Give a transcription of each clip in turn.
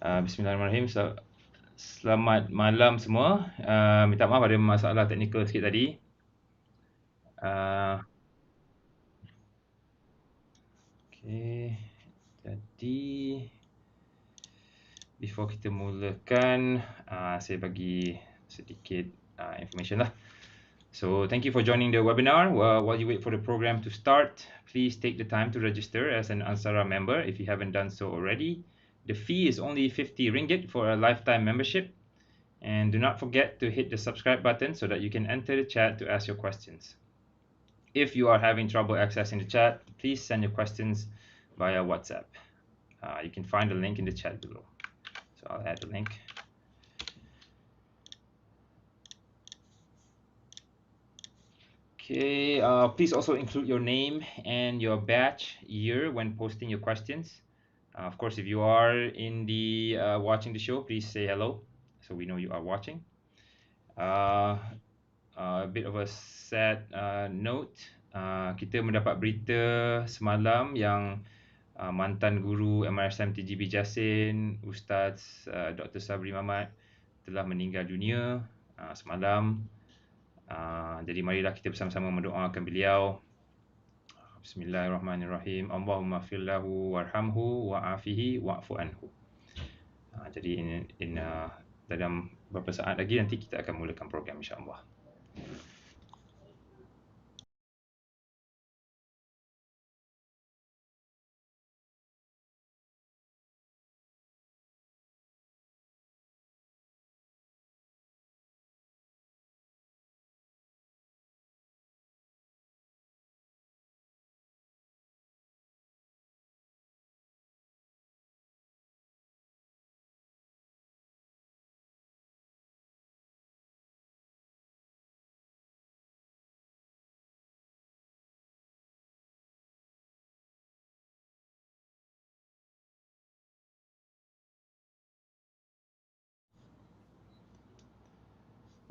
Bismillahirrahmanirrahim. Selamat malam semua. Minta maaf ada masalah teknikal sikit tadi. Okay. Jadi before kita mulakan, saya bagi sedikit information lah. So thank you for joining the webinar. While you wait for the program to start, please take the time to register as an Ansara member if you haven't done so already. The fee is only 50 ringgit for a lifetime membership. And do not forget to hit the subscribe button so that you can enter the chat to ask your questions. If you are having trouble accessing the chat, please send your questions via WhatsApp. You can find the link in the chat below. So I'll add the link. Okay, please also include your name and your batch year when posting your questions. Of course, if you are in the watching the show, please say hello so we know you are watching. A bit of a sad note, kita mendapat berita semalam yang mantan guru MRSM TGB Jasin, Ustaz Dr. Sabri Mamat telah meninggal dunia semalam. Jadi marilah kita bersama-sama mendoakan beliau. Bismillahirrahmanirrahim. Allahumma firlahu warhamhu wa'afihi wa'fu anhu. Jadi dalam beberapa saat lagi nanti kita akan mulakan program insya-Allah.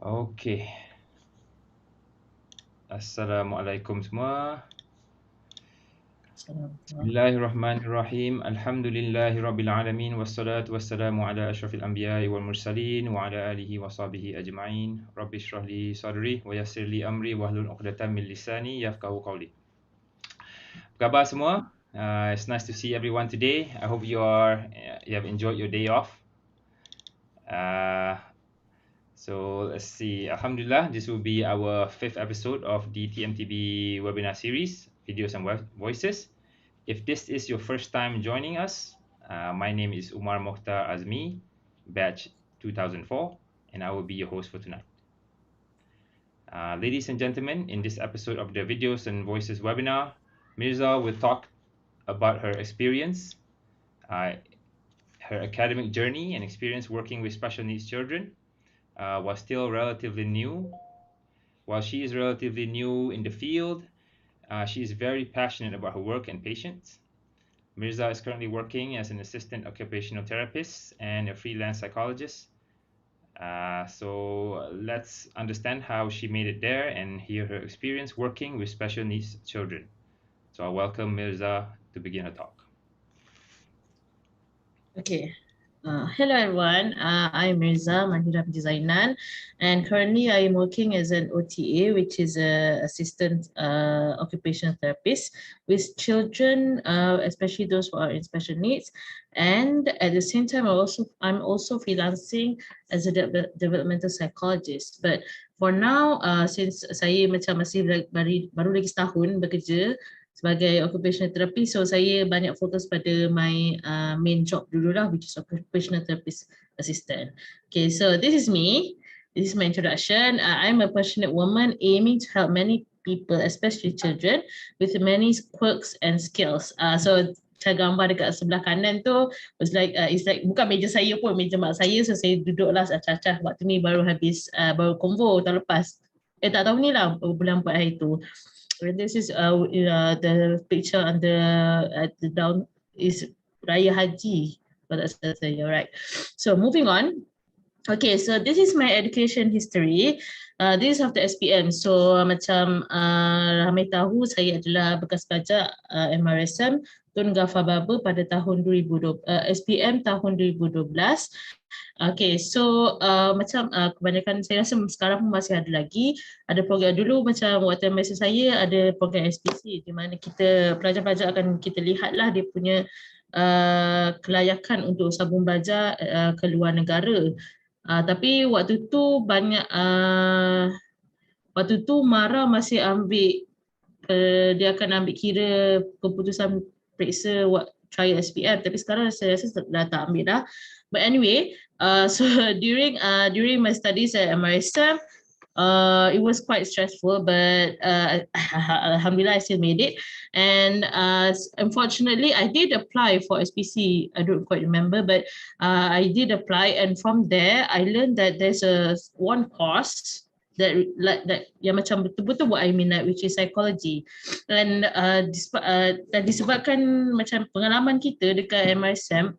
Okey. Assalamualaikum semua. Bismillahirrahmanirrahim. Alhamdulillahirabbil alamin wassalatu wassalamu ala asyrafil anbiya'i wal mursalin wa ala alihi washabihi ajma'in. Rabbi shrah li sadri wa yassir li amri wahlul 'uqdatam min lisani yafqahu qawli. Apa khabar semua? It's nice to see everyone today. I hope you have enjoyed your day off. So let's see. Alhamdulillah, this will be our 5th episode of the TMTV webinar series, Videos and Voices. If this is your first time joining us, my name is Umar Mokhtar Azmi, batch 2004, and I will be your host for tonight. Ladies and gentlemen, in this episode of the Videos and Voices webinar, Mirza will talk about her experience, her academic journey and experience working with special needs children. While she is relatively new in the field, she is very passionate about her work and patients. Mirza is currently working as an assistant occupational therapist and a freelance psychologist. So let's understand how she made it there and hear her experience working with special needs children. So I welcome Mirza to begin her talk. Okay. Hello everyone, I'm Mirza Mahirah Zainal, and currently I am working as an OTA, which is an Assistant Occupational Therapist with children, especially those who are in special needs. And at the same time, I'm also freelancing as a developmental psychologist. But for now, since saya macam masih baru lagi setahun bekerja sebagai occupational therapist, so saya banyak fokus pada my main job dulu lah, which is occupational therapist assistant. Okay, so this is me. This is my introduction. I'm a passionate woman aiming to help many people, especially children, with many quirks and skills. So saya gambar dekat sebelah kanan tu, it's like bukan meja saya pun, meja mak saya. So saya duduklah acah-acah waktu ni baru habis baru konvo tahun lepas. Tak tahu ni lah bulan 4 hari tu. This is the picture on at the down is Raya Haji. But that's you're right. So moving on. Okay, so this is my education history. This is of the SPM. So macam ramai tahu, saya adalah bekas pelajar MRSM Tun Gafababa pada tahun 2020, SPM tahun 2012. Okay, so macam kebanyakan saya rasa sekarang pun masih ada lagi. Ada program dulu macam waktu masa saya ada program SPC di mana kita pelajar-pelajar akan kita lihatlah dia punya kelayakan untuk sambung belajar ke luar negara. Tapi waktu tu banyak waktu tu Mara masih ambil dia akan ambil kira keputusan periksa trial SPM, tapi sekarang saya rasa dah tak ambil dah. But anyway, so during my studies at MRSM, it was quite stressful, but alhamdulillah I still made it. And unfortunately, I did apply for SPC. I don't quite remember, but I did apply, and from there I learned that there's one course that yang macam betul-betul buat I minat, which is psychology. And disebabkan macam pengalaman kita dekat MRSM,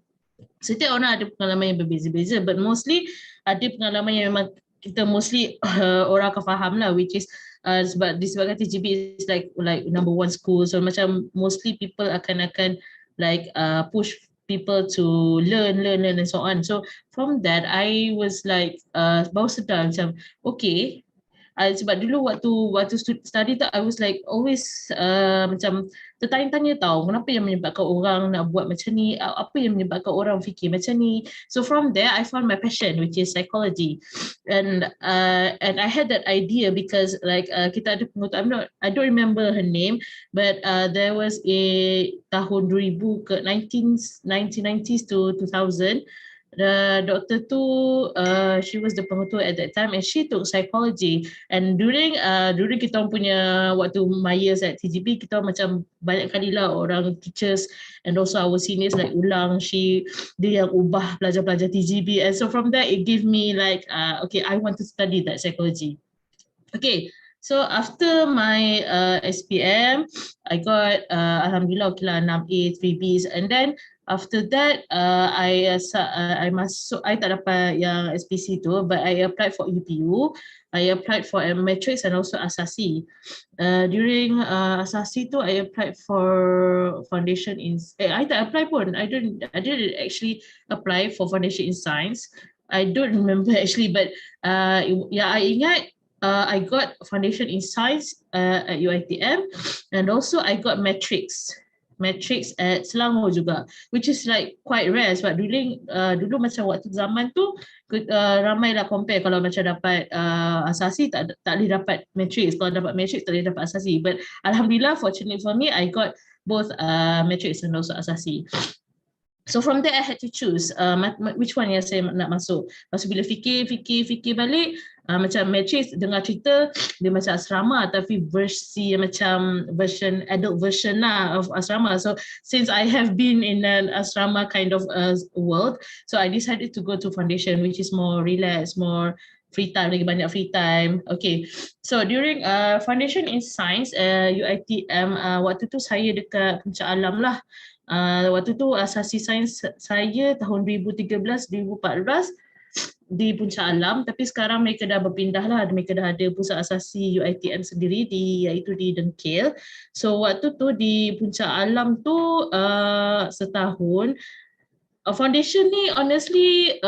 setiap orang ada pengalaman yang berbeza-beza, but mostly ada pengalaman yang memang kita mostly orang akan faham lah, which is disebabkan TGB is like number one school, so macam mostly people akan like push people to learn and so on. So from that I was like baru sedar macam okay, sebab dulu waktu study tu I was like always macam tertanya-tanya tahu kenapa yang menyebabkan orang nak buat macam ni, apa yang menyebabkan orang fikir macam ni. So from there I found my passion, which is psychology, and I had that idea because like kita ada pengutu, I don't remember her name, but there was a tahun 2000 ke 1990s to 2000. The doctor tu, she was the pengetua at that time, and she took psychology. And during kita punya waktu my years at TGP, kita macam banyak kali lah orang teachers and also our seniors like ulang, dia yang ubah pelajar-pelajar TGP. And so from there it gave me like okay, I want to study that psychology. Okay, so after my SPM, I got alhamdulillah okay lah 6A, 3Bs, and then after that I tak dapat yang SPC tu, but I applied for UPU. I applied for matrix and also asasi. During asasi tu I applied for foundation in I tak apply pun. I didn't actually apply for foundation in science. I don't remember actually, but yeah, I ingat I got foundation in science at UiTM, and also I got matrix at Selangor juga, which is like quite rare sebab dulu macam waktu zaman tu ramai lah compare, kalau macam dapat asasi tak boleh dapat matrix, kalau dapat matrix tak boleh dapat asasi. But alhamdulillah, fortunately for me, I got both matrix and also asasi. So from there I had to choose which one yang saya nak masuk. Lepas bila fikir balik, macam matrix dengar cerita dia macam asrama, tapi version adult version lah of asrama. So since I have been in an asrama kind of world, so I decided to go to foundation, which is more relaxed, more free time, lagi banyak free time. Okay, so during foundation in science UiTM, waktu tu saya dekat Puncak Alam lah. Waktu tu asasi sains saya tahun 2013-2014 di Puncak Alam, tapi sekarang mereka dah berpindah lah, mereka dah ada pusat asasi UiTM sendiri iaitu di Dengkil. So waktu tu di Puncak Alam tu setahun. Foundation ni honestly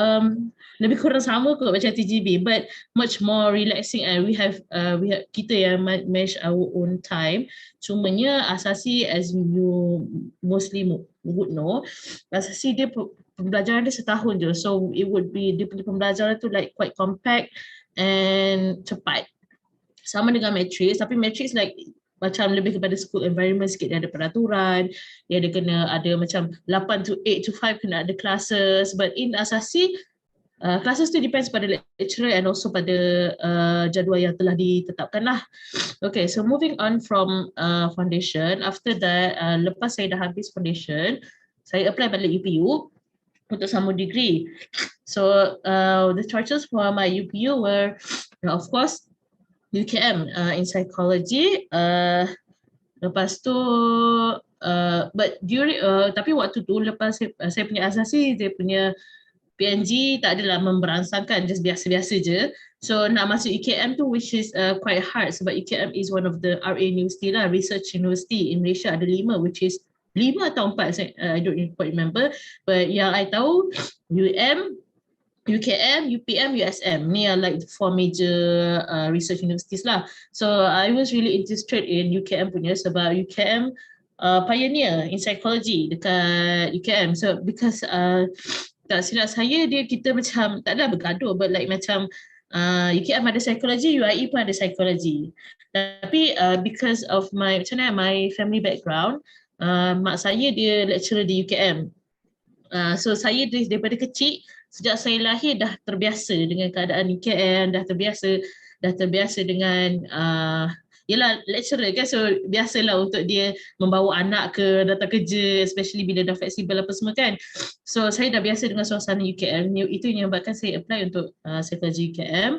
lebih kurang sama kot macam TGB, but much more relaxing, and we have kita yang manage our own time. Cumanya asasi, as you mostly would know, asasi dia pembelajaran dia setahun je, so it would be dia punya pembelajaran tu like quite compact and cepat. Sama dengan matrix, tapi matrix like macam lebih kepada school environment sikit, dia ada peraturan, dia ada kena ada macam 8 to 8 to 5 kena ada classes, but in asasi classes tu depends pada lecturer and also pada jadual yang telah ditetapkan lah. Okay, so moving on from foundation, after that lepas saya dah habis foundation, saya apply balik UPU untuk sambung degree. So the choices for my UPU were of course UKM in psychology. Lepas tu but during tapi waktu tu lepas saya punya asasi, dia punya PNG tak adalah memberansangkan, just biasa-biasa je. So nak masuk UKM tu, which is quite hard sebab UKM is one of the RA university lah, research university in Malaysia, ada 5, which is 5 atau 4, I don't quite remember, but yang I tahu UKM, UPM, USM. Ni are like 4 major research universities lah. So I was really interested in UKM punya sebab UKM pioneer in psychology dekat UKM. So because tak silap saya kita macam taklah bergaduh, but like macam UKM ada psychology, UIE pun ada psychology. Tapi because of my family background, mak saya dia lecturer di UKM. So saya daripada kecil, sejak saya lahir dah terbiasa dengan keadaan UKM, dah terbiasa dengan yelah lecturer kan, so biasalah untuk dia membawa anak ke datang kerja, especially bila dah fleksibel apa semua kan. So saya dah biasa dengan suasana UKM. Itu yang menyebabkan saya apply untuk psikologi UKM.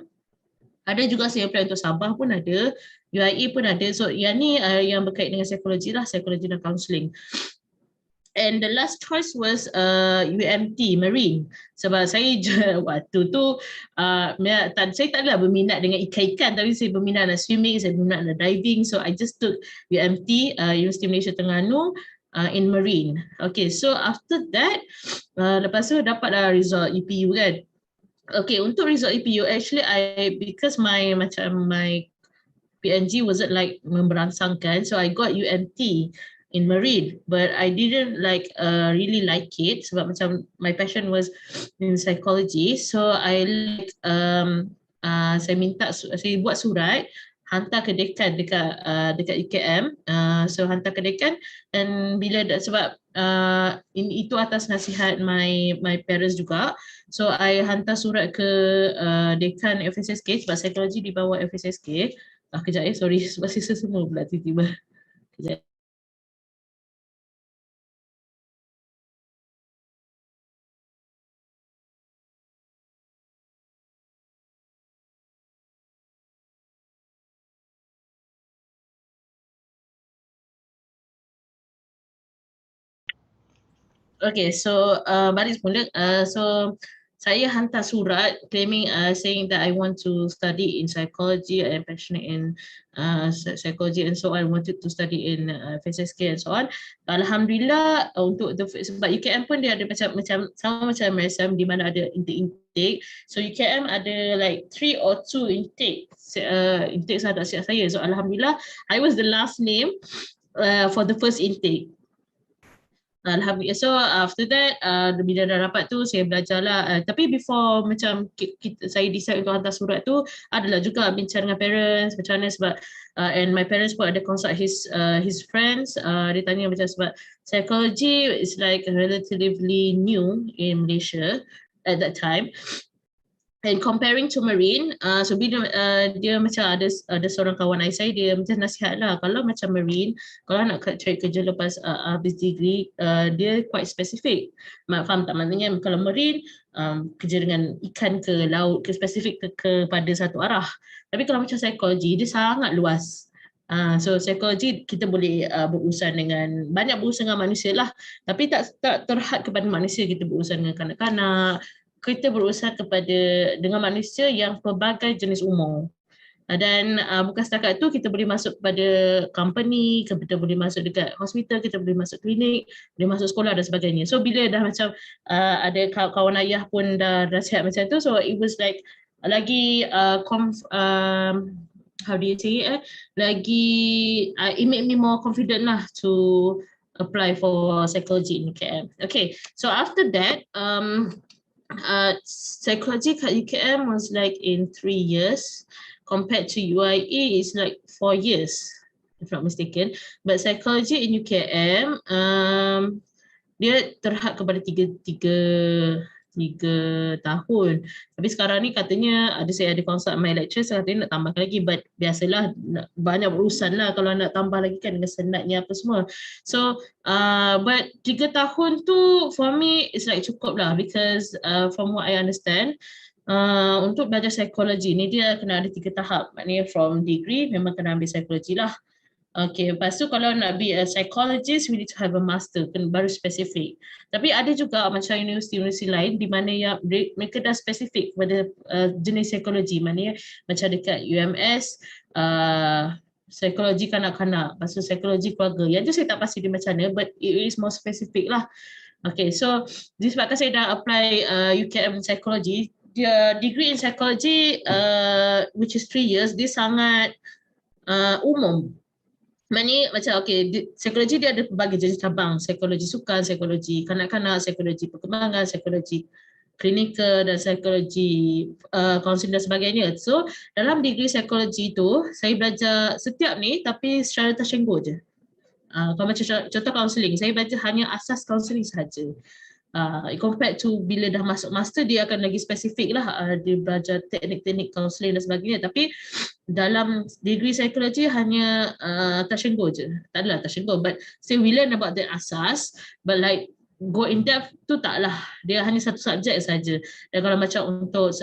Ada juga saya apply untuk Sabah pun ada, UIA pun ada. So yang ni yang berkait dengan psikologi lah, psikologi dan counselling. And the last choice was UMT, Marine. Sebab saya waktu tu, saya tak adalah berminat dengan ikan-ikan, tapi saya berminat dengan swimming, saya berminat dengan diving. So I just took UMT, Universiti Malaysia Terengganu, in Marine. Okay, so after that, lepas tu dapatlah result EPU kan. Okay, untuk result EPU, actually because my PNG wasn't like memberangsangkan, so I got UMT in Marine, but I didn't really like it sebab macam my passion was in psychology. So saya buat surat hantar ke dekan dekat UKM. So hantar ke dekan, dan sebab itu atas nasihat my parents juga. So I hantar surat ke dekan FSSK sebab psikologi di bawah FSSK. Kejap sorry sebab sisa semua pula tiba-tiba. Kejap. Okay, so balik semula. So saya hantar surat claiming saying that I want to study in psychology, I am passionate in psychology and so on. I wanted to study in FSSK and so on. Alhamdulillah untuk sebab UKM pun dia ada macam sama macam MSM di mana ada intake. So UKM ada like 3 or 2 intake. Intake saya tak siap saya. So alhamdulillah I was the last name for the first intake. Alhamdulillah. So after that, bila dah dapat tu saya belajarlah. Tapi before macam saya decide untuk hantar surat tu, adalah juga bincang dengan parents macam mana sebab and my parents pun ada consult his friends. Dia tanya macam sebab psychology is like relatively new in Malaysia at that time. And comparing to Marine, so bila dia macam ada seorang kawan saya, dia macam nasihat lah, kalau macam Marine, kalau nak cari kerja lepas habis degree, dia quite specific. Faham tak? Maknanya kalau Marine, kerja dengan ikan ke laut ke spesifik kepada satu arah. Tapi kalau macam psikologi, dia sangat luas. So psikologi kita boleh berurusan dengan manusia lah, tapi tak terhad kepada manusia. Kita berurusan dengan kanak-kanak, kita berurusan dengan manusia yang pelbagai jenis umur. Dan bukan setakat tu, kita boleh masuk kepada company, kita boleh masuk dekat hospital, kita boleh masuk klinik, boleh masuk sekolah dan sebagainya. So bila dah macam ada kawan ayah pun dah sihat macam tu, so it was like lagi how do you say it? It made me more confident lah to apply for psychology in UKM. Okay, so after that, psychology at UKM was like in 3 years, compared to UIA is like 4 years, if not mistaken. But psychology in UKM, dia terhad kepada 3 tahun. Tapi sekarang ni katanya saya ada consult my lecturer, katanya nak tambahkan lagi, but biasalah banyak urusan lah kalau nak tambah lagi kan dengan senatnya apa semua. So but 3 tahun tu for me it's like cukup lah, because from what I understand, untuk belajar psikologi ni dia kena ada 3 tahap. Maknanya from degree memang kena ambil psikologi lah. Okay, lepas tu kalau nak be a psychologist, we need to have a master, baru spesifik. Tapi ada juga macam universiti-universiti lain di mana yang mereka dah spesifik pada jenis psikologi. Maknanya macam dekat UMS, psikologi kanak-kanak, lepas tu psikologi keluarga. Yang tu saya tak pasti dia macam mana, but it is more specific lah. Okay, so disebabkan saya dah apply UKM psychology, dia degree in psychology which is 3 years, dia sangat umum. Maknanya macam psikologi dia ada berbagai jenis cabang, psikologi sukan, psikologi kanak-kanak, psikologi perkembangan, psikologi klinikal dan psikologi kaunseling dan sebagainya. So dalam degree psikologi tu saya belajar setiap ni tapi secara tersenggol je. Kalau macam contoh kaunseling, saya belajar hanya asas kaunseling sahaja. Compared to bila dah masuk master, dia akan lagi spesifik lah, dia belajar teknik-teknik kaunseling dan sebagainya. Tapi dalam degree psikologi hanya tersenggol je. Tak adalah tersenggol, but still we learn about the asas, but like go in depth tu taklah, dia hanya satu subjek saja. Dan kalau macam untuk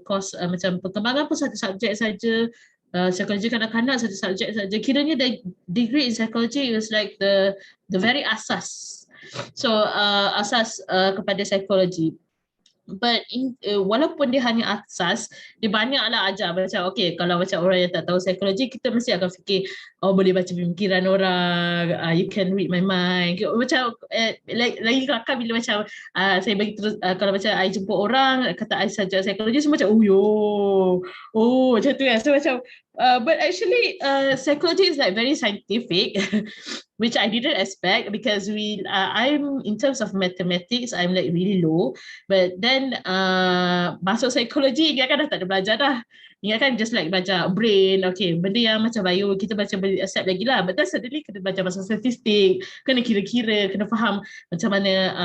course macam perkembangan pun satu subjek saja, psikologi kanak-kanak satu subjek saja. Kiranya the degree in psychology is like the very asas. So asas kepada psikologi. But walaupun dia hanya asas, dia banyaklah ajar macam kalau macam orang yang tak tahu psikologi, kita mesti akan fikir boleh baca pemikiran orang, you can read my mind. Macam lagi kelakar bila macam saya bagi terus, kalau macam I jemput orang kata I saja psikologi, semua macam macam tu kan. So macam but actually psychology is like very scientific which I didn't expect, because I'm in terms of mathematics I'm like really low, but then masuk psikologi dia kan dah tak ada belajar dah. Ingat kan just like belajar brain, benda yang macam bio kita baca boleh accept lagi lah, but then suddenly kena belajar pasal statistik, kena kira-kira, kena faham macam mana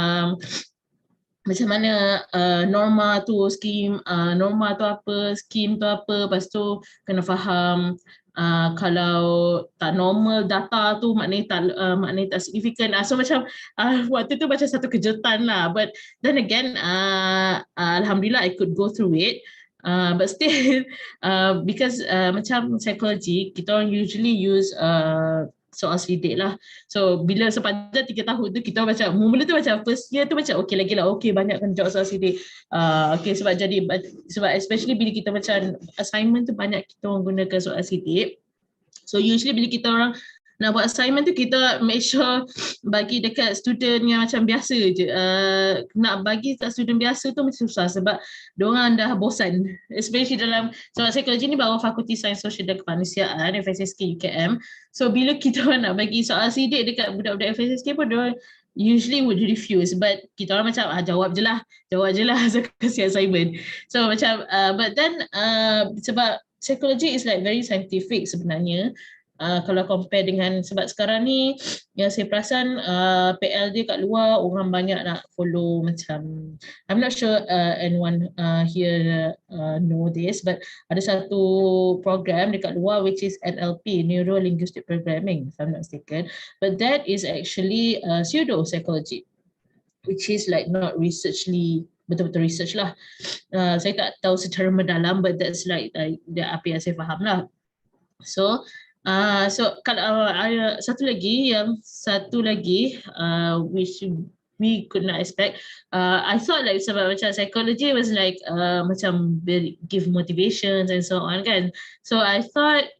norma tu, norma tu apa, scheme tu apa, lepas tu kena faham kalau tak normal data tu maknanya tak signifikan. So macam waktu tu macam satu kejutan lah, but then again alhamdulillah I could go through it. But still because macam psychology kita orang usually use soal sidik lah. So bila sepanjang 3 tahun tu kita macam mula tu macam first year tu macam lagi lah banyak kan jawab soal sidik. Sebab especially bila kita macam assignment tu banyak kita orang gunakan soal sidik. So usually bila kita orang nak buat assignment tu kita make sure bagi dekat student yang macam biasa je. Nak bagi dekat student biasa tu macam susah sebab diorang dah bosan. Especially dalam sebab psikologi ni bawa Fakulti Sains Sosial dan Kemanusiaan FSSK UKM. So bila kita nak bagi soal sidik dekat budak-budak FSSK pun diorang usually would refuse, but kita orang macam jawab je lah kasih assignment. So macam but then sebab psikologi is like very scientific sebenarnya. Kalau compare dengan sebab sekarang ni yang saya perasan PL dia kat luar orang banyak nak follow macam, I'm not sure anyone here know this, but ada satu program dekat luar which is NLP, Neuro Linguistic Programming if I'm not mistaken, but that is actually pseudo psychology, which is like not betul-betul research lah. Saya tak tahu secara mendalam, but that's like apa yang saya faham lah. So kalau satu lagi which we could not expect, I thought like sebab macam psychology was like macam give motivations and so on kan, so I thought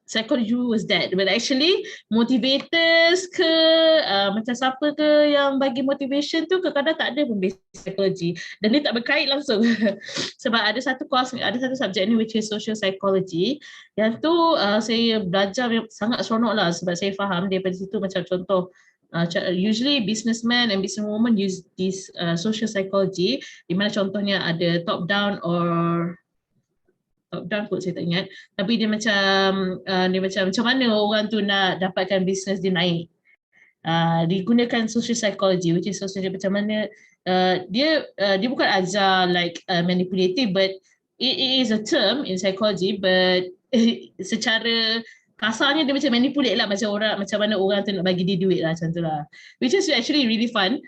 psychology was that, but actually motivators ke macam siapa ke yang bagi motivation tu kadang-kadang tak ada pun basic psychology dan dia tak berkait langsung sebab ada satu subjek ni which is social psychology, yang tu saya belajar sangat seronok lah sebab saya faham daripada situ macam contoh usually businessmen and businesswomen use this social psychology di mana contohnya ada top down kot saya tak ingat, tapi dia macam mana orang tu nak dapatkan bisnes dia naik, digunakan social psychology which is social macam mana dia bukan ajar like manipulative, but it is a term in psychology, but secara kasarnya dia macam manipulate lah, macam mana orang tu nak bagi dia duit lah macam tu lah, which is actually really fun.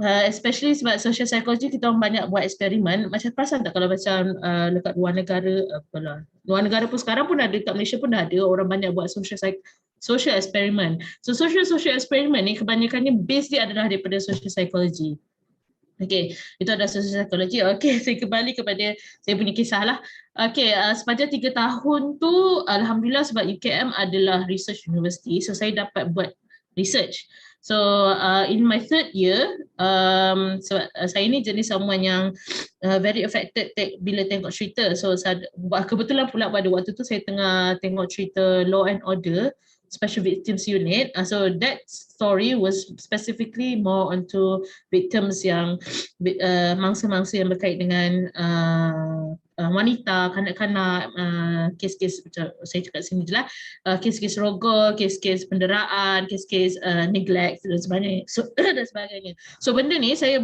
Especially sebab social psychology kita orang banyak buat eksperimen. Macam perasan tak kalau macam dekat luar negara pun sekarang pun ada, dekat Malaysia pun dah ada orang banyak buat social experiment. So social experiment ni kebanyakannya base dia adalah daripada social psychology. Okay, itu adalah social psychology. Okay, saya kembali kepada saya punya kisah lah. Okay, sepanjang 3 tahun tu, Alhamdulillah sebab UKM adalah research university, so saya dapat buat research. So in my third year, sebab saya ni jenis someone yang very affected bila tengok cerita. So kebetulan pula pada waktu tu saya tengah tengok cerita Law and Order, Special Victims Unit. So that story was specifically more onto victims yang mangsa-mangsa yang berkait dengan wanita, kanak-kanak, kes-kes macam saya cakap sini je lah, kes-kes rogol, kes-kes penderaan, kes-kes neglect dan sebagainya. Dan sebagainya. So benda ni saya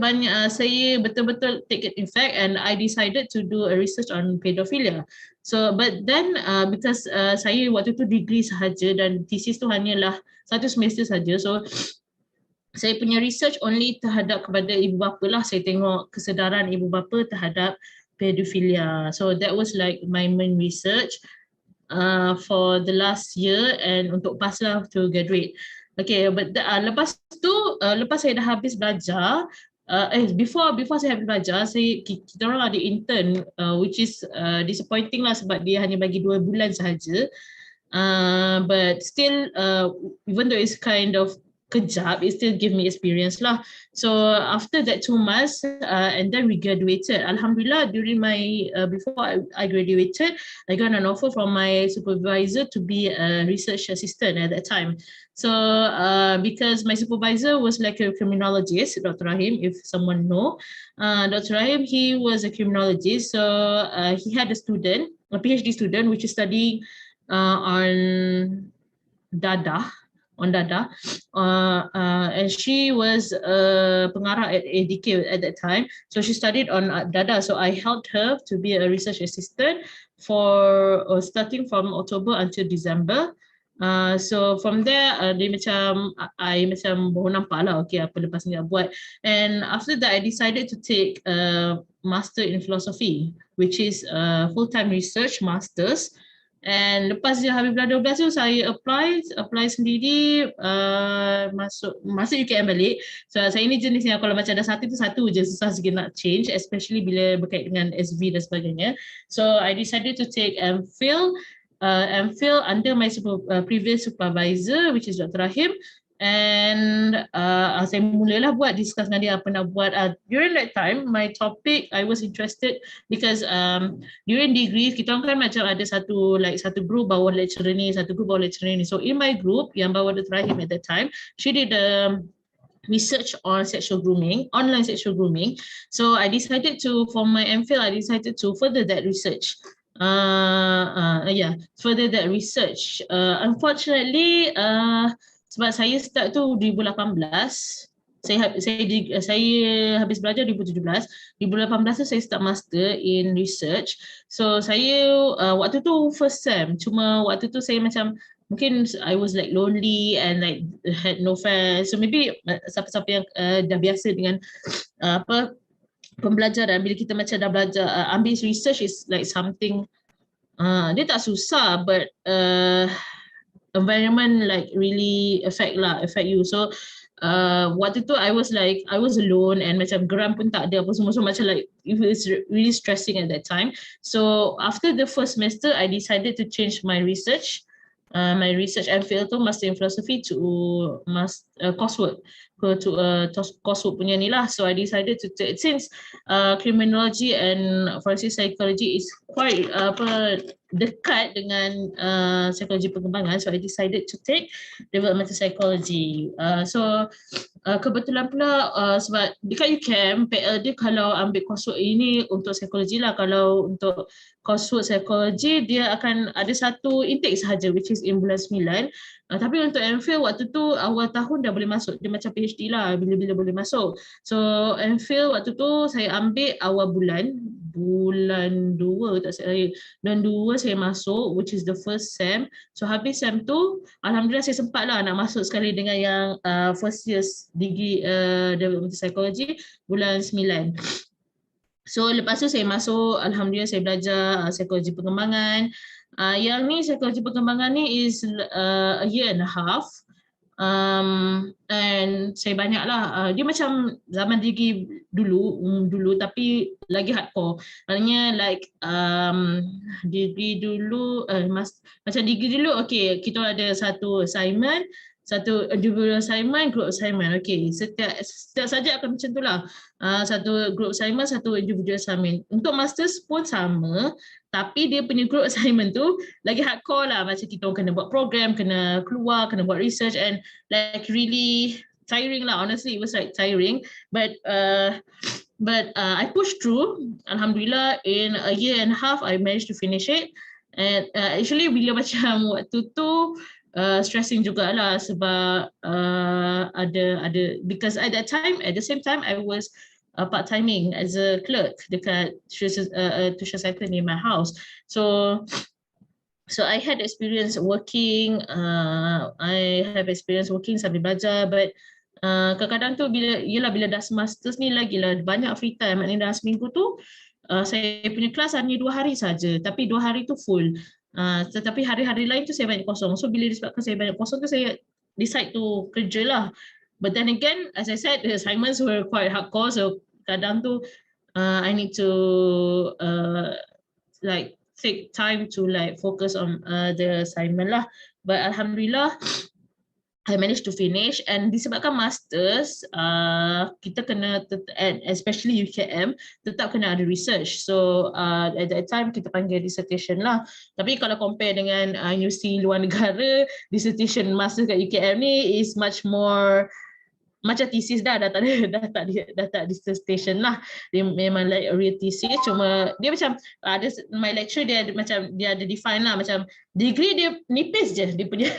betul-betul take it in fact, and I decided to do a research on pedophilia. So but then because saya waktu tu degree sahaja dan thesis tu hanyalah 1 semester saja, so saya punya research only terhadap kepada ibu bapa lah. Saya tengok kesedaran ibu bapa terhadap pedophilia. So that was like my main research for the last year, and untuk pass lah to graduate. Okay, but lepas tu lepas saya dah habis belajar, before saya habis belajar, kita orang ada intern, which is disappointing lah sebab dia hanya bagi 2 bulan sahaja. But still, even though it's kind of kejap, it still give me experience lah. So after that 2 months, and then we graduated. Alhamdulillah, during my before I graduated, I got an offer from my supervisor to be a research assistant at that time. So because my supervisor was like a criminologist, Dr. Rahim, if someone know, Dr. Rahim, he was a criminologist. So he had a student, a PhD student, which is studying on dadah, and she was a pengarah at ADK at that time. So she studied on dadah. So I helped her to be a research assistant for starting from October until December. So from there, dia macam I macam baru nampak lah, okay, apa lepas ni nak buat. And after that, I decided to take a master in philosophy, which is a full-time research masters. And lepas dia habis belajar 12 tu, saya apply sendiri, masuk UKM balik. So saya ni jenis yang kalau macam ada satu je, susah sikit nak change, especially bila berkait dengan SV dan sebagainya. So I decided to take MPhil under my previous supervisor, which is Dr. Rahim. And saya mulalah buat, discuss dengan dia apa nak buat. During that time, my topic I was interested because during degree kita kan macam ada satu group bawa lecturer ni, satu group bawa lecturer ni. So in my group yang bawa Dr. Rahim at that time, she did research on sexual grooming, online sexual grooming. So I decided to, for my MPhil, I decided to further that research. Further that research. Unfortunately, sebab saya start tu 2018, saya habis belajar 2017. 2018 tu saya start master in research. So saya waktu tu first sem, cuma waktu tu saya macam mungkin I was like lonely and like had no friends. So maybe siapa-siapa yang dah biasa dengan pembelajaran, bila kita macam dah belajar ambil research is like something dia tak susah, but environment like really affect you. So waktu tu I was alone, and macam geram pun tak ada apa semua, so macam like it was really stressing at that time. So after the first semester, I decided to change my research. My research MPhil tu master in philosophy to coursework, to coursework punya ni lah. So I decided to take, since criminology and forensic psychology is quite dekat dengan psikologi perkembangan, so I decided to take developmental psychology. So kebetulan pula sebab dekat UKM PL dia kalau ambil coursework ini untuk psikologi lah, kalau untuk coursework psikologi dia akan ada satu intake sahaja, which is in bulan 9. Tapi untuk MPhil waktu tu awal tahun dah boleh masuk, dia macam PhD lah, bila-bila boleh masuk. So MPhil waktu tu saya ambil awal bulan 2 saya masuk, which is the first sem. So habis sem tu alhamdulillah saya sempat lah nak masuk sekali dengan yang first year's degree developmental psychology bulan 9. So lepas tu saya masuk, alhamdulillah saya belajar psikologi perkembangan. Yang ni psikologi perkembangan ni is a year and a half. And saya banyaklah dia macam zaman degree dulu tapi lagi hardcore. Maknanya like degree dulu macam degree dulu okay, kita ada satu assignment, satu individual assignment, group assignment. Okay, setiap subjek akan macam itulah. Satu group assignment, satu individual assignment. Untuk masters pun sama, tapi dia punya group assignment tu lagi hardcore lah. Macam kita kena buat program, kena keluar, kena buat research and like really tiring lah. Honestly, it was like tiring. But I pushed through. Alhamdulillah, in a year and a half, I managed to finish it. And actually, bila macam waktu tu stressing jugalah sebab ada because at that time, at the same time, I was part-timing as a clerk dekat tuition center near my house. So I had experience working. I have experience working sambil belajar, but kadang-kadang tu bila dah masters ni lagilah banyak free time. Maknanya dah seminggu tu saya punya kelas hanya 2 hari saja, tapi 2 hari tu full. Tetapi hari-hari lain tu saya banyak kosong. So bila disebabkan saya banyak kosong tu saya decide to kerja lah. But then again, as I said, the assignments were quite hardcore. So kadang tu I need to like take time to like focus on the assignment lah. But alhamdulillah, I managed to finish. And disebabkan masters, kita kena especially UKM tetap kena ada research. So at that time kita panggil dissertation lah. Tapi kalau compare dengan universiti luar negara, dissertation masters kat UKM ni is much more macam thesis dah tak dissertation lah. Dia memang like a real thesis, cuma dia macam ada my lecture dia ada define lah, macam degree dia nipis je dia punya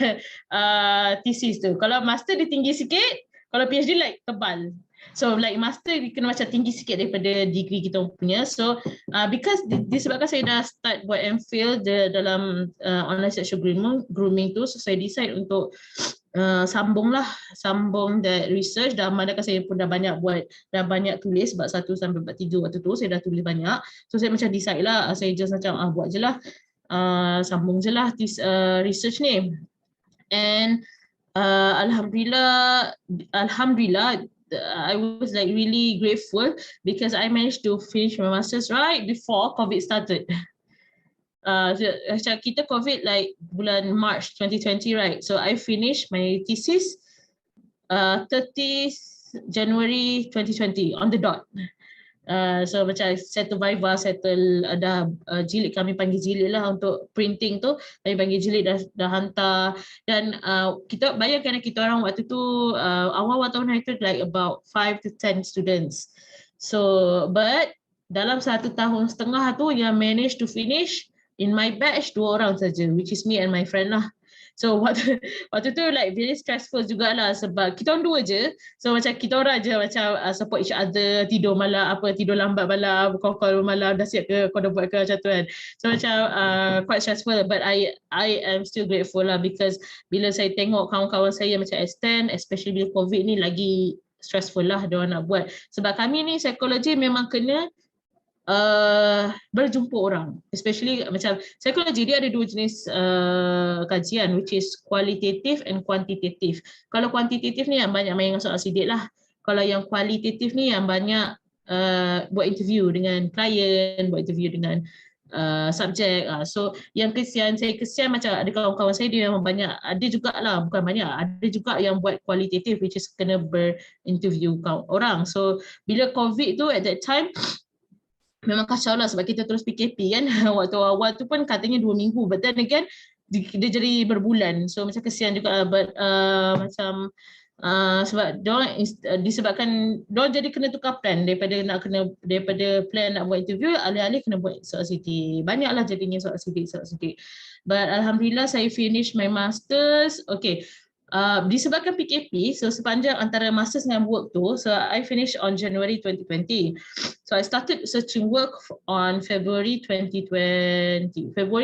thesis tu. Kalau master dia tinggi sikit, kalau PhD like tebal. So like master dia kena macam tinggi sikit daripada degree kita punya. So because disebabkan saya dah start buat MPhil dalam online sexual grooming tu, so saya decide untuk sambung that research. Dah manakah saya pun dah banyak tulis sebab 1 sampai 3 waktu tu saya dah tulis banyak. So saya macam decide lah, saya just macam buat je lah, sambung je lah research ni. And alhamdulillah I was like really grateful because I managed to finish my masters right before COVID started. Macam kita COVID like bulan March 2020, right? So I finished my thesis 30 January 2020 on the dot. So macam settle viva, settle dah jilid, kami panggil jilid lah untuk printing tu, kami panggil jilid dah hantar. Dan kita bayangkan kita orang waktu tu awal-awal tahun itu like about 5 to 10 students. So but dalam 1.5 tahun tu yang managed to finish in my batch 2 orang saja, which is me and my friend lah. So waktu tu like very stressful jugalah sebab kita orang 2 je. So macam kita orang je macam support each other, tidur lambat malam, call malam, dah siap ke kau dah buat ke, macam tu kan. So macam quite stressful, but I am still grateful lah because bila saya tengok kawan-kawan saya macam extend, especially bila COVID ni lagi stressful lah dia orang nak buat. Sebab kami ni psikologi memang kena berjumpa orang, especially macam psikologi dia ada 2 jenis kajian, which is qualitative and quantitative. Kalau quantitative ni yang banyak main soal sidik lah. Kalau yang kualitatif ni yang banyak buat interview dengan klien, buat interview dengan subjek. So yang saya kesian macam ada kawan-kawan saya dia memang banyak, ada jugalah, bukan banyak, ada juga yang buat kualitatif, which is kena berinterview orang. So bila COVID tu at that time memang kacau lah sebab kita terus PKP kan. Waktu awal tu pun katanya 2 minggu, but then again dia jadi berbulan. So macam kesian juga, but macam sebab diorang disebabkan diorang jadi kena tukar plan daripada plan nak buat interview, alih-alih kena buat soal CT. Banyaklah jadinya soal CT. But alhamdulillah saya finish my masters. Okay. Disebabkan PKP, so sepanjang antara masters dengan work tu, so I finished on January 2020. So I started searching work on February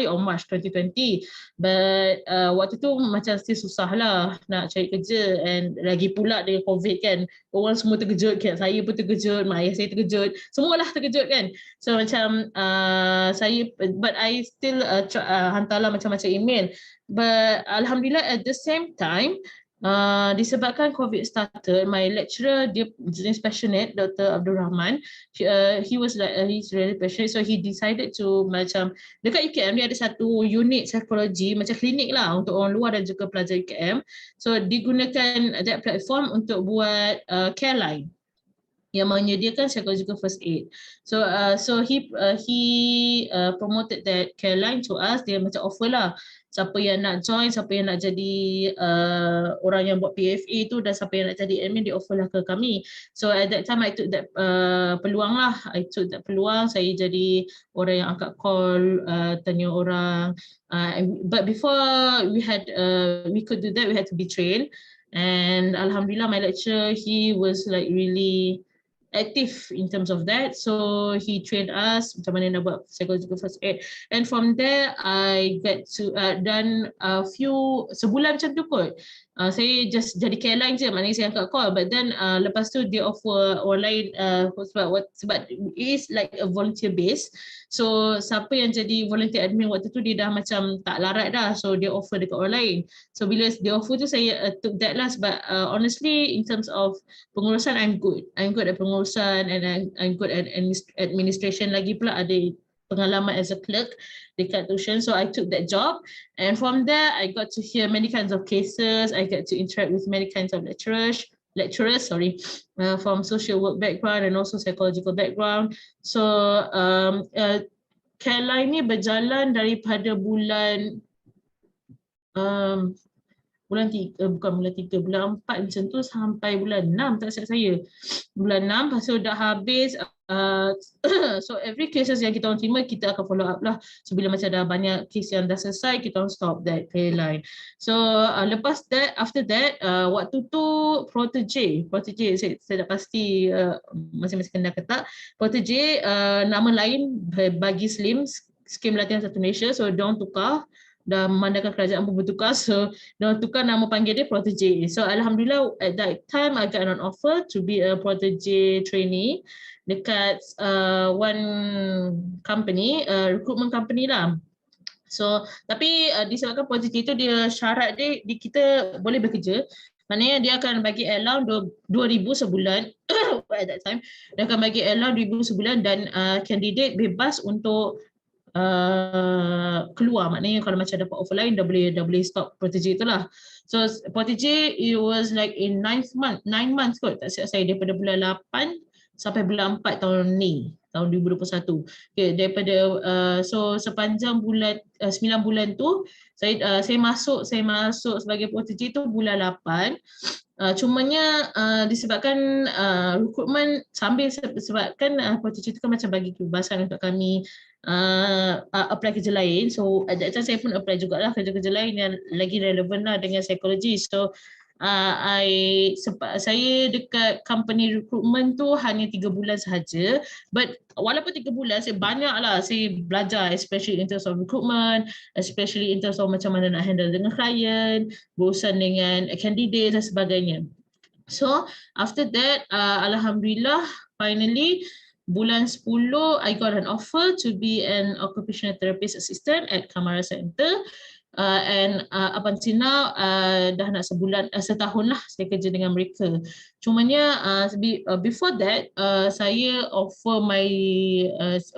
or March 2020. But waktu tu macam still susah lah nak cari kerja, and lagi pula dengan COVID kan, orang semua terkejut kan, saya pun terkejut, mak ayah saya terkejut, semualah terkejut kan. So macam but I still hantarlah macam-macam email. But alhamdulillah at the same time Disebabkan COVID started, my lecturer, dia jenis passionate, Dr. Abdul Rahman. He was like, he's really passionate, so he decided to macam, dekat UKM dia ada satu unit psikologi, macam klinik lah untuk orang luar dan juga pelajar UKM. So digunakan that platform untuk buat care line yang menyediakan psychological first aid. So he promoted that care line to us. Dia macam offer lah, siapa yang nak join, siapa yang nak jadi orang yang buat PFA tu, dan siapa yang nak jadi admin, dia offer lah ke kami. So at that time I took that peluang lah. I took that peluang. Saya jadi orang yang angkat call, tanya orang. But before we could do that, we had to be trained. And alhamdulillah, my lecturer, he was like really active in terms of that. So he trained us macam mana nak buat psychological first aid. And from there, I get to done a few, sebulan macam tu kot. Saya just jadi care line je, maknanya saya angkat call. But then lepas tu dia offer orang lain, sebab it is like a volunteer base. So siapa yang jadi volunteer admin waktu tu, dia dah macam tak larat dah. So dia offer dekat orang lain. So bila dia offer tu, saya took that lah. Sebab honestly, in terms of pengurusan, I'm good at pengurusan, and I'm good at administration. Lagi pula ada pengalaman as a clerk dekat tuition, so I took that job. And from there, I got to hear many kinds of cases. I get to interact with many kinds of lecturers, from social work background and also psychological background. So care line ni berjalan daripada bulan bulan 4 macam tu sampai bulan 6, tak silap saya. Bulan 6, lepas tu dah habis. So every cases yang kita orang terima, kita akan follow up lah. So bila macam dah banyak case yang dah selesai, kita orang stop that care line. So lepas that, after that, waktu tu protege, saya tak pasti masing-masing kenal ke tak. Protege nama lain bagi SLIM, Skim Latihan Satu Malaysia. So diorang tukar, dah memandangkan kerajaan pun bertukar, so diorang tukar nama panggil dia protege. So alhamdulillah, at that time I got an offer to be a protege trainee dekat one company, recruitment company lah. So tapi disebabkan protege itu, dia syarat dia kita boleh bekerja. Maknanya dia akan bagi allowance 2,000 sebulan at that time. Dia akan bagi allowance 2,000 sebulan, dan candidate bebas untuk keluar. Maknanya kalau macam dapat offer lain, dah boleh stop protege itulah. So protege, it was like in 9 months kot, tak silap saya, daripada bulan 8 sampai bulan 4 tahun ni, tahun 2021. Okay, daripada so sepanjang bulan 9 bulan tu, saya masuk sebagai protege tu bulan 8. Cumanya disebabkan recruitment sambil, sebabkan protege tu kan macam bagi kebebasan untuk kami apply kerja lain. So at that time saya pun apply jugalah kerja-kerja lain yang lagi relevan lah dengan psikologi. So saya dekat company recruitment tu hanya 3 bulan sahaja. But walaupun 3 bulan, saya banyak lah saya belajar, especially in terms of recruitment, especially in terms of macam mana nak handle dengan klien, berurusan dengan candidate dan sebagainya. So after that, alhamdulillah, finally bulan 10 I got an offer to be an occupational therapist assistant at Kamara Center. And up until now, dah nak setahun lah saya kerja dengan mereka. Cumanya before that, saya offer my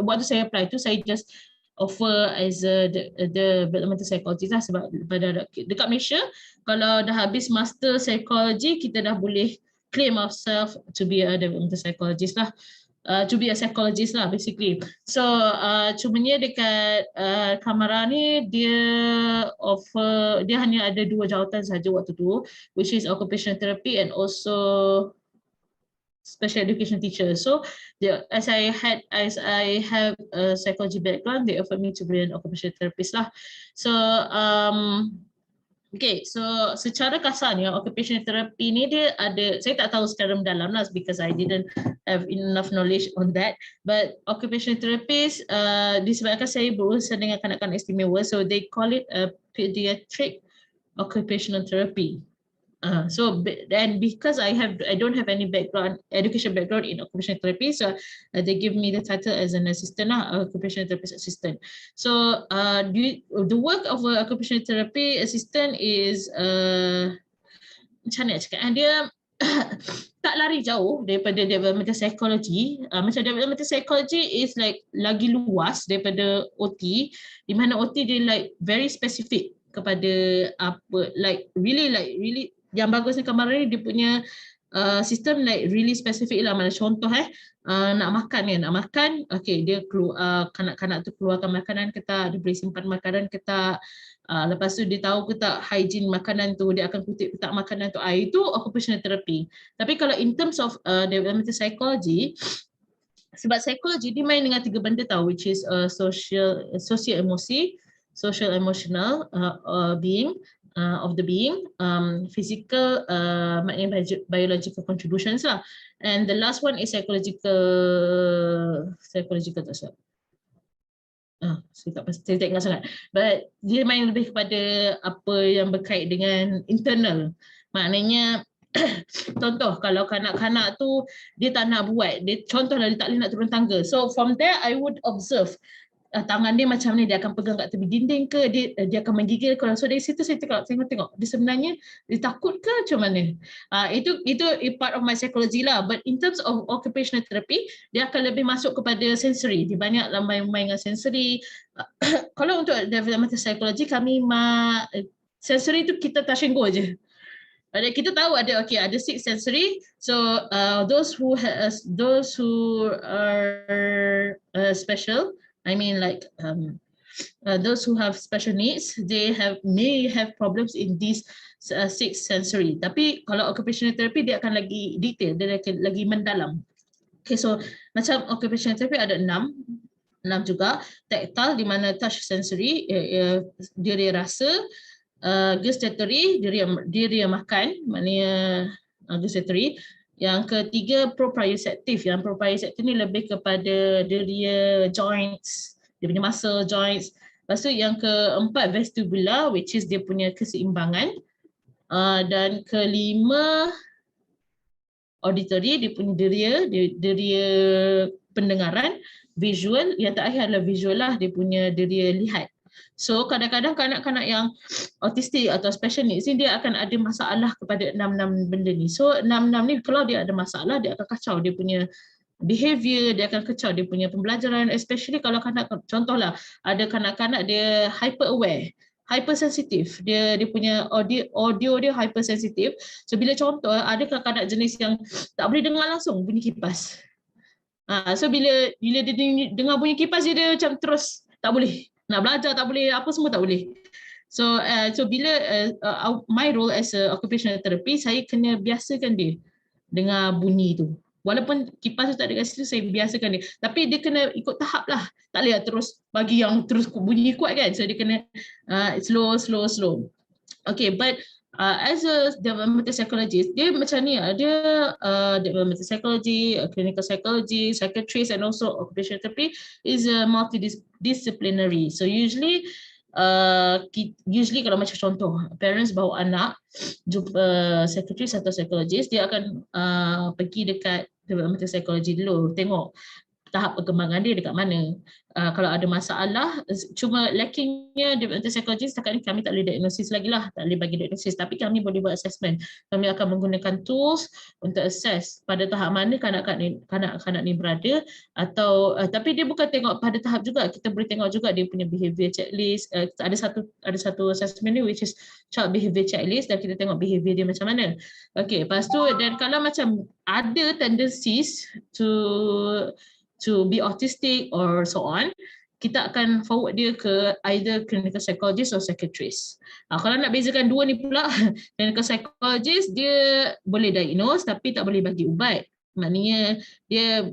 waktu saya apply tu, saya just offer as a developmental psychologist lah. Sebab dekat Malaysia, kalau dah habis master psychology, kita dah boleh claim ourselves to be a developmental psychologist lah. To be a psychologist lah basically. So cumanya dekat Kamara ni, dia hanya ada 2 jawatan sahaja waktu tu, which is occupational therapy and also special education teacher. So as I have a psychology background, they offered me to be an occupational therapist lah. So okay, so secara kasarnya occupational therapy ni dia ada, saya tak tahu secara mendalam lah because I didn't have enough knowledge on that. But occupational therapist, disebabkan saya berurusan dengan kanak-kanak istimewa, so they call it a pediatric occupational therapy. So and because I don't have any education background in occupational therapy, so they give me the title as an assistant, occupational therapist assistant. So the work of an occupational therapy assistant is macam mana nak cakap, dia tak lari jauh daripada developmental psychology. Macam developmental psychology is like lagi luas daripada OT, di mana OT dia like very specific kepada apa, like really yang bagusnya kemarin dia punya sistem like really specific lah. Mana contoh nak makan kan, nak makan, okay, dia keluar, kanak-kanak tu keluarkan makanan ke tak, dia boleh simpan makanan ke tak, lepas tu dia tahu ke tak hygiene makanan tu, dia akan kutip ke tak makanan tu, itu occupational therapy. Tapi kalau in terms of developmental psychology, sebab psikologi dia main dengan 3 benda tahu, which is social emosi, social emotional being of the being, physical, maknanya biological contributions lah, and the last one is psychological tak salah. Saya tak ingat sangat, but dia main lebih kepada apa yang berkait dengan internal. Maknanya contoh kalau kanak-kanak tu dia tak nak buat, dia contohlah dia tak boleh nak turun tangga, so from there I would observe tangan dia macam ni, dia akan pegang kat tepi dinding ke, dia akan menggigil ke, so dari situ saya tengok dia sebenarnya dia takut ke macam mana. Itu part of my psychology lah. But in terms of occupational therapy, dia akan lebih masuk kepada sensory, dia banyak lah main dengan sensory. Kalau untuk developmental psychology, kami sensory tu kita touch and go je. Kita tahu ada 6 sensory, so those who are special, I mean like those who have special needs, they may have problems in these 6 sensory. Tapi kalau occupational therapy dia akan lagi detail, dia akan lagi mendalam. Okay, so macam occupational therapy ada 6 juga. Tactile di mana touch sensory, dia rasa. Gustatory, dia makan, maknanya gustatory. Yang ketiga proprioceptive, yang proprioceptive ni lebih kepada dia joints, dia punya muscle joints. Lepas tu yang keempat vestibular, which is dia punya keseimbangan, dan kelima auditory, dia punya deria pendengaran. Visual, yang terakhir adalah visual lah, dia punya deria lihat. So kadang-kadang kanak-kanak yang autistik atau special needs ni dia akan ada masalah kepada 6 benda ni. So 6 ni kalau dia ada masalah, dia akan kacau dia punya behavior, dia akan kacau dia punya pembelajaran, especially kalau contohlah ada kanak-kanak dia hyper aware, hypersensitif, dia punya audio dia hypersensitif. So bila contoh ada kanak-kanak jenis yang tak boleh dengar langsung bunyi kipas. So bila dia dengar bunyi kipas dia macam terus tak boleh nak belajar, tak boleh apa semua tak boleh. So bila my role as a occupational therapist, saya kena biasakan dia dengar bunyi tu. Walaupun kipas tu tak ada kat situ, saya biasakan dia. Tapi dia kena ikut tahap lah. Tak boleh terus bagi yang terus bunyi kuat kan. So dia kena slow. Okay, but as a developmental psychologist, dia macam ni, dia developmental psychology, clinical psychology, psychiatrist and also occupational therapy is multidisciplinary. So usually kalau macam contoh parents bawa anak jumpa psychiatrist atau psychologist, dia akan pergi dekat developmental psychology dulu, tengok tahap perkembangan dia dekat mana. Kalau ada masalah, cuma lackingnya developmental psychology setakat ni kami tak boleh diagnosis lagi lah, tak boleh bagi diagnosis, tapi kami boleh buat assessment. Kami akan menggunakan tools untuk assess pada tahap mana kanak-kanak ni berada, atau tapi dia bukan tengok pada tahap juga, kita boleh tengok juga dia punya behavior checklist. Ada satu assessment ni which is child behavior checklist, dan kita tengok behavior dia macam mana. Okay, lepas tu dan kalau macam ada tendencies to be autistic or so on, kita akan forward dia ke either clinical psychologist or psychiatrist. Kalau nak bezakan dua ni pula, clinical psychologist dia boleh diagnose tapi tak boleh bagi ubat. Maknanya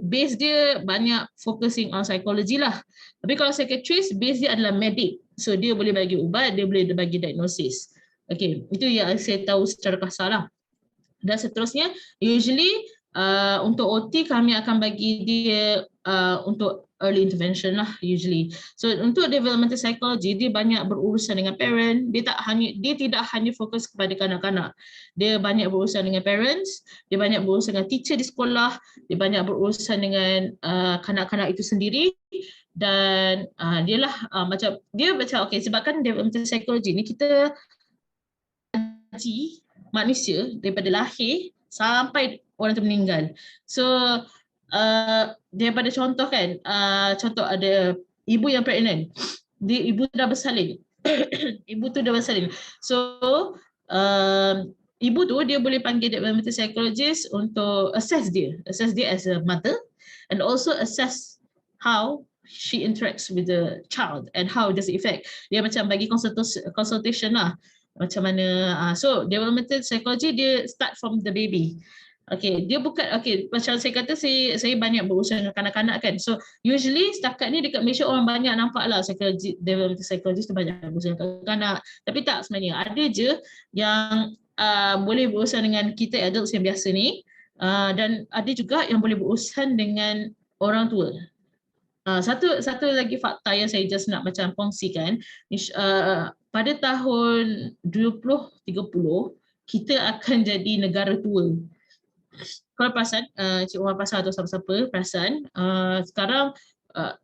base dia banyak focusing on psychology lah. Tapi kalau psychiatrist, base dia adalah medic. So dia boleh bagi ubat, dia boleh bagi diagnosis. Okay, itu yang saya tahu secara kasar lah. Dan seterusnya, usually untuk OT kami akan bagi dia untuk early intervention lah usually. So untuk developmental psychology, dia banyak berurusan dengan parent. Dia tidak hanya fokus kepada kanak-kanak. Dia banyak berurusan dengan parents, dia banyak berurusan dengan teacher di sekolah, dia banyak berurusan dengan kanak-kanak itu sendiri. Dan dia macam okay, sebabkan developmental psychology ni kita manusia daripada lahir sampai orang tu meninggal. So daripada contoh kan, contoh ada ibu yang pregnant, ibu dah bersalin. Ibu tu dah bersalin. So ibu tu dia boleh panggil developmental psychologist untuk assess dia as a mother, and also assess how she interacts with the child and how does it affect. Dia macam bagi consultation lah, macam mana. So developmental psychology dia start from the baby. Okay, dia bukan, okay, macam saya kata, saya banyak berusaha dengan kanak-kanak kan. So usually setakat ni dekat Malaysia orang banyak nampak lah developmental psychologist tu banyak berusaha dengan kanak-kanak. Tapi tak, sebenarnya ada je yang boleh berusaha dengan kita adults yang biasa ni, dan ada juga yang boleh berusaha dengan orang tua. Satu lagi fakta yang saya just nak macam kongsikan, pada tahun 2030 kita akan jadi negara tua. Kalau perasan, Cik Umar perasan atau siapa-siapa perasan, sekarang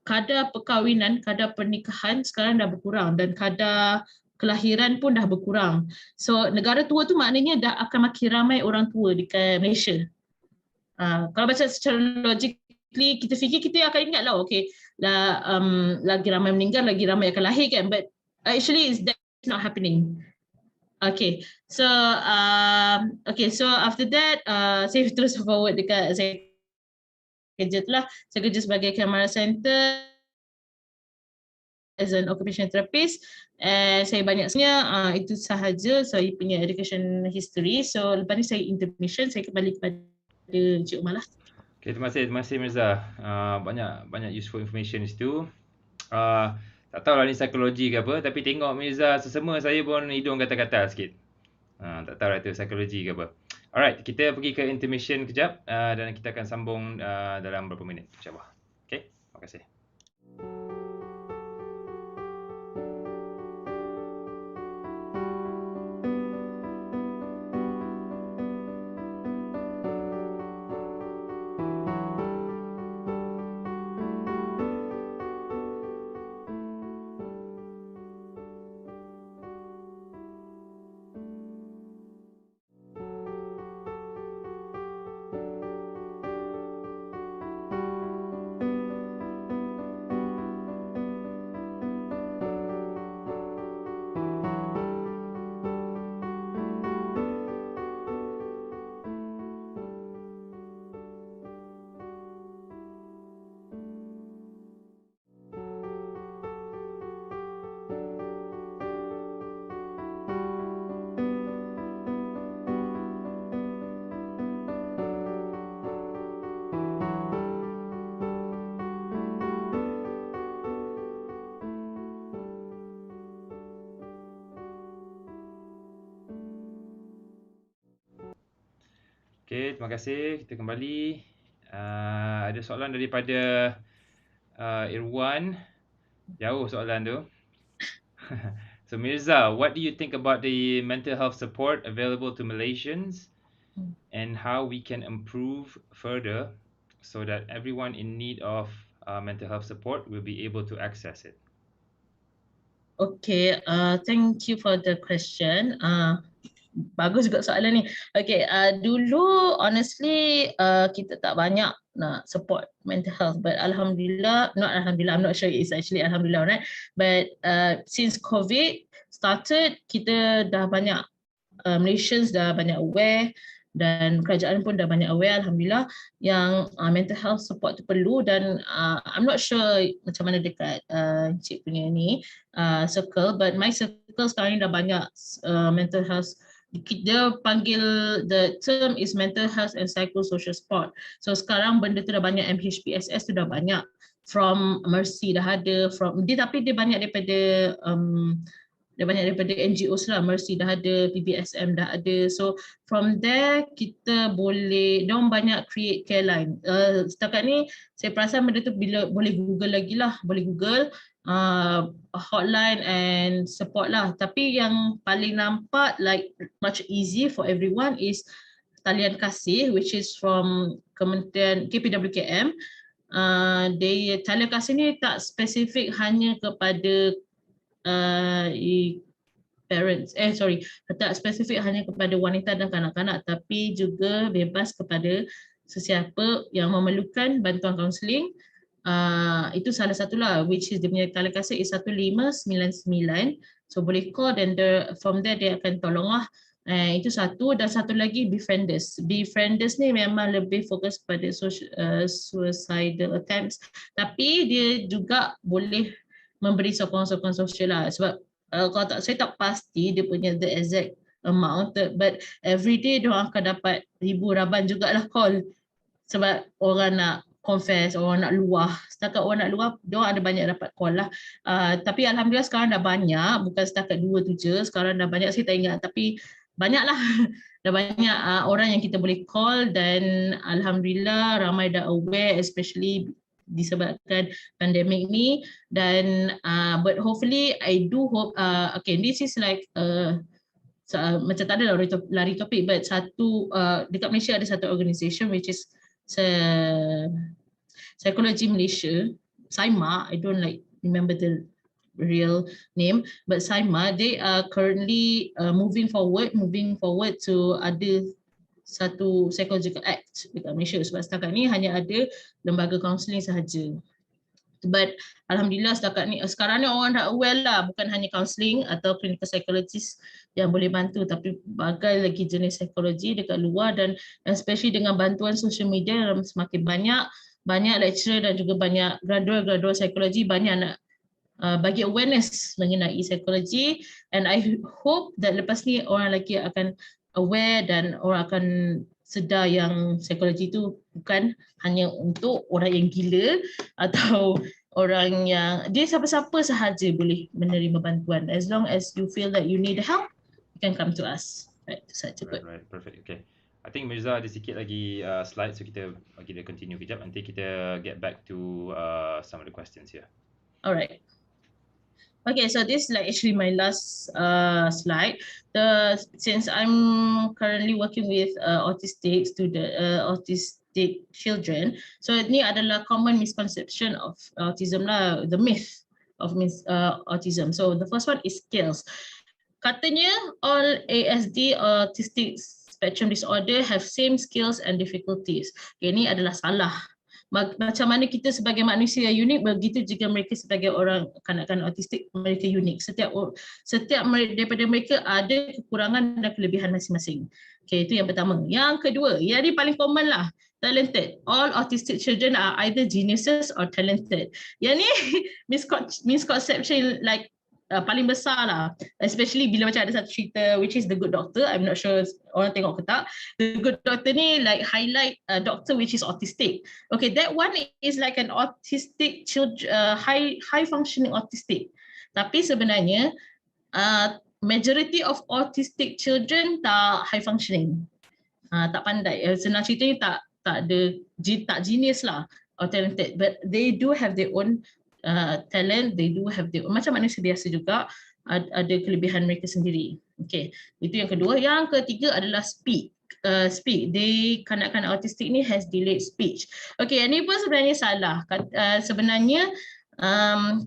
kadar perkahwinan, kadar pernikahan sekarang dah berkurang dan kadar kelahiran pun dah berkurang. So negara tua tu maknanya dah akan makin ramai orang tua di Malaysia. Kalau baca secara logically, kita fikir kita akan ingat lah, okay, lagi ramai meninggal, lagi ramai akan lahir kan, but actually that's not happening. Okay, so so after that, saya terus forward dekat saya kerja tu lah. Saya kerja sebagai camera center as an occupational therapist. Saya banyak sebenarnya itu sahaja saya punya education history. So lepas ni saya intermission, saya kembali kepada Cik Umar lah. Okay, terima kasih Mirza. Banyak useful information di situ. Tak tahulah ni psikologi ke apa, tapi tengok Mirza sesama saya pun hidung gatal-gatal sikit. Tak tahu lah tu psikologi ke apa. Alright, kita pergi ke intermission kejap dan kita akan sambung dalam beberapa minit insyaAllah. Okay, terima kasih. Okay, terima kasih. Kita kembali. Ada soalan daripada Irwan. Jauh soalan tu. So Mirza, what do you think about the mental health support available to Malaysians and how we can improve further so that everyone in need of mental health support will be able to access it? Okay, thank you for the question. Bagus juga soalan ni. Okay, dulu honestly kita tak banyak nak support mental health, but alhamdulillah, I'm not sure it's actually alhamdulillah, right? But since COVID started, kita dah banyak Malaysians dah banyak aware dan kerajaan pun dah banyak aware alhamdulillah yang mental health support tu perlu. Dan I'm not sure macam mana dekat Cik punya ni circle, but my circle sekarang ni dah banyak mental health. Dia panggil, the term is mental health and psychosocial support. So sekarang benda tu dah banyak, MHPSS tu dah banyak, from Mercy dah ada, tapi dia banyak daripada NGOs lah. Mercy dah ada, PBSM dah ada. So from there kita boleh, diorang banyak create care line. Setakat ni saya perasan benda tu bila boleh Google lagi lah, boleh Google hotline and support lah. Tapi yang paling nampak like much easy for everyone is talian kasih, which is from Kementerian KPWKM. Talian kasih ni tak spesifik hanya kepada parents, tak spesifik hanya kepada wanita dan kanak-kanak, tapi juga bebas kepada sesiapa yang memerlukan bantuan kaunseling. Itu salah satulah, which is dia punya talian kasih is 1599. So boleh call dan from there dia akan tolong lah. Itu satu, dan satu lagi befrienders. Befrienders ni memang lebih fokus pada suicidal attempts, tapi dia juga boleh memberi sokongan-sokongan sosial lah. Sebab kalau saya tak pasti dia punya the exact amount, but every day diorang akan dapat ribu raban jugalah call, sebab orang nak confess, orang nak luah. Setakat orang nak luah, diorang ada banyak dapat call lah. Tapi alhamdulillah sekarang dah banyak, bukan setakat 2 tu je, sekarang dah banyak, saya tak ingat, tapi banyak lah. Dah banyak orang yang kita boleh call, dan alhamdulillah ramai dah aware, especially disebabkan pandemik ni. Dan but hopefully I do hope, okay, this is like macam tak ada lari topik, but satu dekat Malaysia ada satu organisation which is Psychology Malaysia, SIMA, I don't remember the real name, but SIMA, they are currently moving forward to ada satu psychological act dekat Malaysia, sebab setakat ni hanya ada lembaga kaunseling sahaja. But alhamdulillah sekarang ni orang dah aware lah, bukan hanya counselling atau clinical psychologist yang boleh bantu, tapi berbagai lagi jenis psikologi dekat luar, dan especially dengan bantuan social media yang semakin banyak lecturer dan juga banyak graduate psikologi banyak nak bagi awareness mengenai psikologi. And I hope that lepas ni orang lagi akan aware dan orang akan sedar yang psikologi itu bukan hanya untuk orang yang gila atau orang yang, dia siapa-siapa sahaja boleh menerima bantuan. As long as you feel that you need help, you can come to us. Right, itu saja. Right, perfect. Okay. I think Mirza ada sikit lagi slide, so kita bagi dia continue kejap. Nanti kita get back to some of the questions here. Alright. Okay, so this is actually my last slide. Since I'm currently working with autistic children, so ini adalah common misconception of autism lah, the myth of autism. So the first one is skills. Katanya all ASD, autistic spectrum disorder, have same skills and difficulties. Okay, ini adalah salah. Macam mana kita sebagai manusia yang unik, begitu juga mereka sebagai orang kanak-kanak autistik, mereka unik. Setiap daripada mereka ada kekurangan dan kelebihan masing-masing. Okay, itu yang pertama. Yang kedua, yang ini paling common lah, talented. All autistic children are either geniuses or talented. Yang ni misconception paling besar lah, especially bila macam ada satu cerita which is The Good Doctor. I'm not sure orang tengok ke tak. The Good Doctor ni highlight a doctor which is autistic. Okay, that one is like an autistic high functioning autistic. Tapi sebenarnya majority of autistic children tak high functioning, tak pandai. Senang ceritanya tak genius lah or talented, but they do have their own talent, they do have their, macam manusia biasa juga, ada kelebihan mereka sendiri. Okay, itu yang kedua. Yang ketiga adalah speak. Kanak-kanak autistik ni has delayed speech. Okay, ini pun sebenarnya salah. Sebenarnya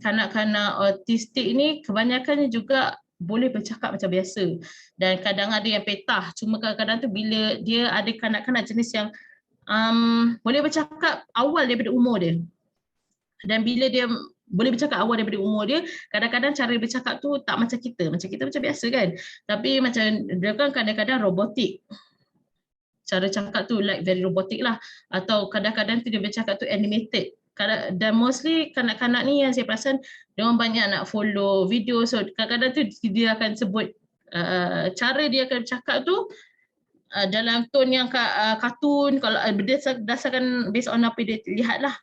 kanak-kanak autistik ni kebanyakannya juga boleh bercakap macam biasa, dan kadang ada yang petah. Cuma kadang-kadang tu bila dia ada kanak-kanak jenis yang boleh bercakap awal daripada umur dia. Dan bila dia boleh bercakap awal daripada umur dia, kadang-kadang cara bercakap tu tak macam kita. Macam kita macam biasa kan. Tapi macam dia kan kadang-kadang robotik. Cara cakap tu very robotik lah. Atau kadang-kadang tu dia bercakap tu animated. Dan mostly kanak-kanak ni yang saya perasan, dia orang banyak nak follow video. So kadang-kadang tu dia akan sebut cara dia akan cakap tu dalam tone yang kartun, kalau berdasarkan based on apa dia lihat lah.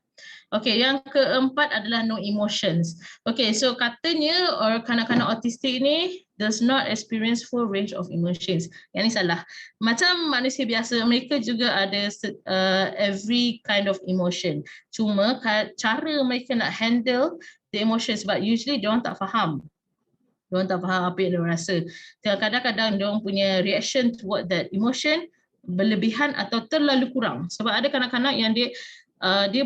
Okay, yang keempat adalah no emotions. Okay, so katanya kanak-kanak autistik ni does not experience full range of emotions. Yang ni salah. Macam manusia biasa, mereka juga ada every kind of emotion. Cuma cara mereka nak handle the emotions, sebab usually diorang tak faham. Diorang tak faham apa yang diorang rasa. Kadang-kadang diorang punya reaction toward that emotion berlebihan atau terlalu kurang. Sebab ada kanak-kanak yang dia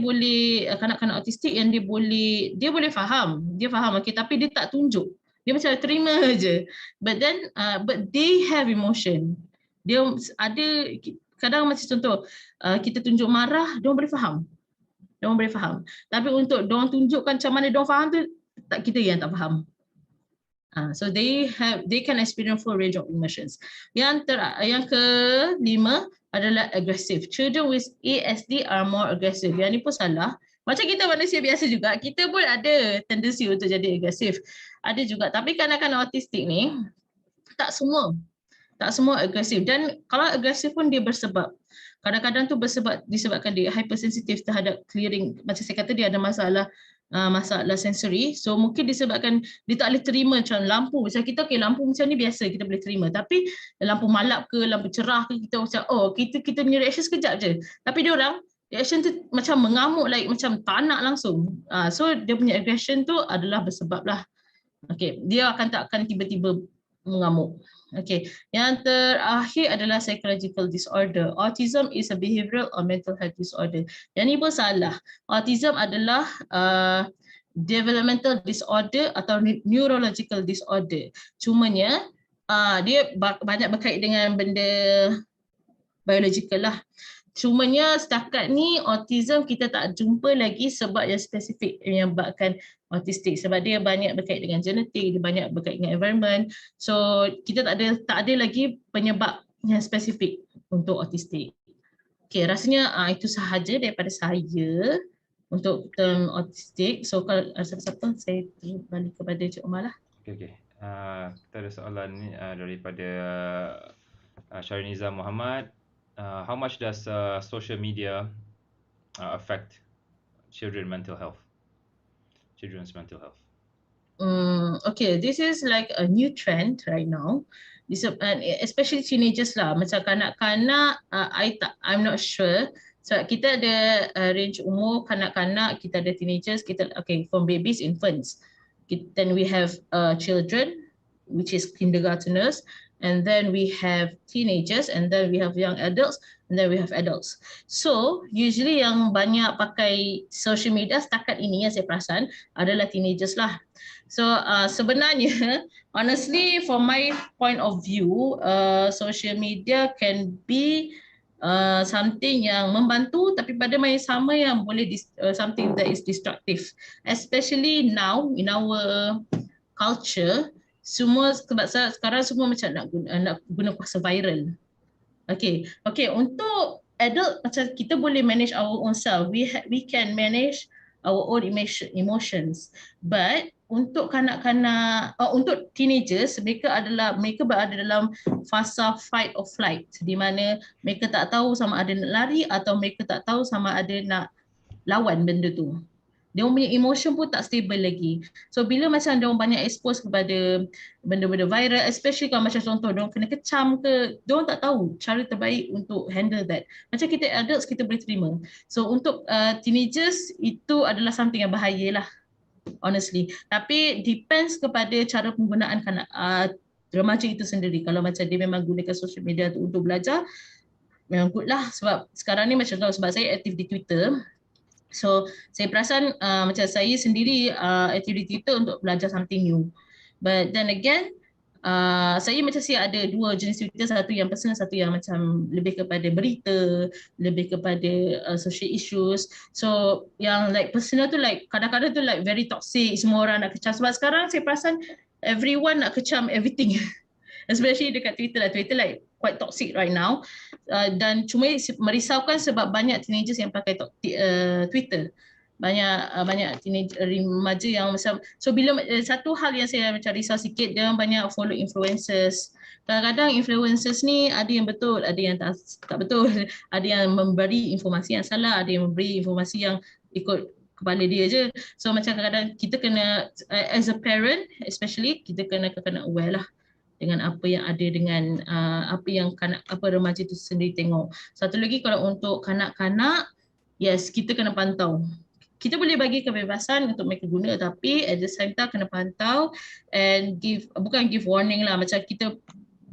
boleh, kanak-kanak autistik yang dia boleh faham, okay, tapi dia tak tunjuk. Dia macam terima je. But then but they have emotion. Dia ada, kadang macam contoh kita tunjuk marah, dia boleh faham. Dia boleh faham. Tapi untuk dia tunjukkan macam mana dia faham tu, tak, kita yang tak faham. So they can experience full range of emotions. Yang kelima adalah aggressive. Children with ASD are more aggressive. Yang ni pun salah. Macam kita manusia biasa juga, kita pun ada tendensi untuk jadi agresif. Ada juga. Tapi kanak-kanak autistik ni, tak semua agresif. Dan kalau agresif pun dia bersebab. Kadang-kadang tu disebabkan dia hypersensitif terhadap clearing. Macam saya kata, dia ada masalah sensori. So mungkin disebabkan dia tak boleh terima macam lampu. Macam kita, lampu macam ni biasa kita boleh terima. Tapi lampu malap ke, lampu cerah ke, kita macam kita punya reaction sekejap je. Tapi dia orang reaction tu macam mengamuk, like macam tak nak langsung. So dia punya aggression tu adalah bersebab lah. Okay, dia tak akan tiba-tiba mengamuk. Okay, yang terakhir adalah psychological disorder. Autism is a behavioral or mental health disorder. Yang ni pun salah. Autism adalah developmental disorder atau neurological disorder. Cumanya dia banyak berkait dengan benda biological lah. Cumanya setakat ni autism kita tak jumpa lagi sebab yang spesifik yang menyebabkan autistik, sebab dia banyak berkait dengan genetik, dia banyak berkait dengan environment. So kita tak ada lagi penyebab yang spesifik untuk autistik. Okay, rasanya itu sahaja daripada saya untuk term autistik. So kalau ada siapa-siapa, saya balik kepada Cik Umar lah. Okay. Kita ada soalan ni daripada Syariniza Muhammad. How much does social media affect children's mental health? Okay, this is like a new trend right now. Especially teenagers lah. Macam kanak-kanak, I'm not sure. So kita ada range umur kanak-kanak, kita ada teenagers, from babies, infants. Then we have children, which is kindergarteners, and then we have teenagers, and then we have young adults, and then we have adults. So usually yang banyak pakai social media setakat ini yang saya perasan adalah teenagers lah. So sebenarnya, honestly, from my point of view, social media can be something yang membantu, tapi pada masa sama yang boleh something that is destructive, especially now in our culture. Semua sebab sekarang semua macam nak guna kuasa viral. Okay, untuk adult macam kita boleh manage our own self. We can manage our own emotions. But untuk kanak-kanak, untuk teenagers, mereka berada dalam fasa fight or flight, di mana mereka tak tahu sama ada nak lari atau mereka tak tahu sama ada nak lawan benda tu. Dia punya emotion pun tak stable lagi. So bila macam dia banyak expose kepada benda-benda viral, especially kalau macam contoh dia kena kecam ke, dia tak tahu cara terbaik untuk handle that. Macam kita adults kita boleh terima. So untuk teenagers itu adalah something yang bahaya lah, honestly. Tapi depends kepada cara penggunaan remaja itu sendiri. Kalau macam dia memang gunakan social media tu untuk belajar, memang good lah. Sebab sekarang ni macam sebab saya aktif di Twitter. So saya perasan macam saya sendiri aktif di Twitter untuk belajar something new. But then again, saya macam ada dua jenis Twitter, satu yang personal, satu yang macam lebih kepada berita, lebih kepada social issues. So yang like personal tu like kadang-kadang tu like very toxic, semua orang nak kecam. Sebab sekarang saya perasan everyone nak kecam everything. Especially dekat Twitter lah. Twitter like quite toxic right now. Dan cuma merisaukan sebab banyak teenagers yang pakai Twitter. Banyak teenager remaja yang macam, so bila satu hal yang saya macam risau sikit, dia banyak follow influencers. Kadang-kadang influencers ni ada yang betul, ada yang tak betul. Ada yang memberi informasi yang salah, ada yang memberi informasi yang ikut kepala dia je. So macam kadang-kadang kita kena as a parent especially, kita kena aware lah dengan apa yang ada, dengan apa yang remaja itu sendiri tengok. Satu lagi, kalau untuk kanak-kanak, yes, kita kena pantau. Kita boleh bagi kebebasan untuk mereka guna, tapi at the same time kena pantau and bukan give warning lah, macam kita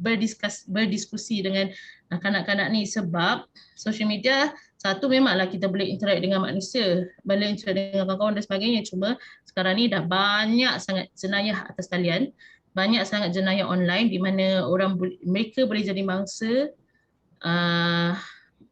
berdiskusi dengan kanak-kanak ni, sebab social media satu memanglah kita boleh interact dengan manusia, boleh interact dengan kawan-kawan dan sebagainya, cuma sekarang ni dah banyak sangat jenayah atas talian, banyak sangat jenayah online di mana mereka boleh jadi mangsa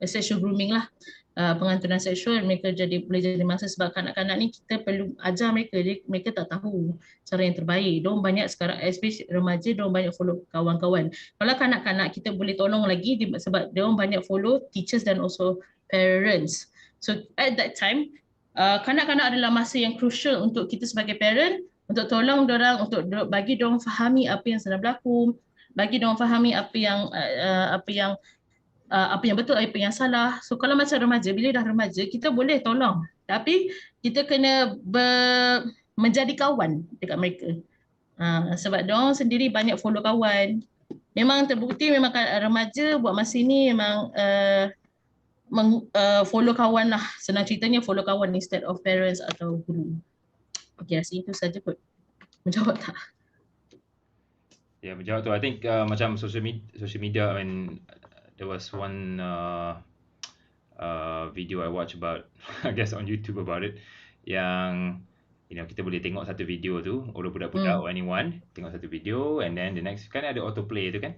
sexual grooming lah, penganturan seksual, mereka boleh jadi mangsa. Sebab kanak-kanak ni kita perlu ajar mereka tak tahu cara yang terbaik. Diorang banyak sekarang, especially remaja, diorang banyak follow kawan-kawan. Kalau kanak-kanak kita boleh tolong lagi sebab diorang banyak follow teachers dan also parents. So at that time, kanak-kanak adalah masa yang crucial untuk kita sebagai parent, untuk tolong diorang, untuk bagi diorang fahami apa yang sedang berlaku, bagi diorang fahami apa yang betul, apa yang salah. So kalau macam remaja, bila dah remaja, kita boleh tolong. Tapi kita kena menjadi kawan dekat mereka. Sebab diorang sendiri banyak follow kawan. Memang terbukti memang remaja buat masa ni memang follow kawan lah. Senang ceritanya follow kawan instead of parents atau guru. Okay, rasa itu saja kot. Menjawab tak? Ya, menjawab tu. I think macam social media, I mean, there was one video I watched about, I guess on YouTube about it, yang kita boleh tengok satu video tu, orang budak-budak or anyone tengok satu video, and then the next kan ada autoplay tu kan,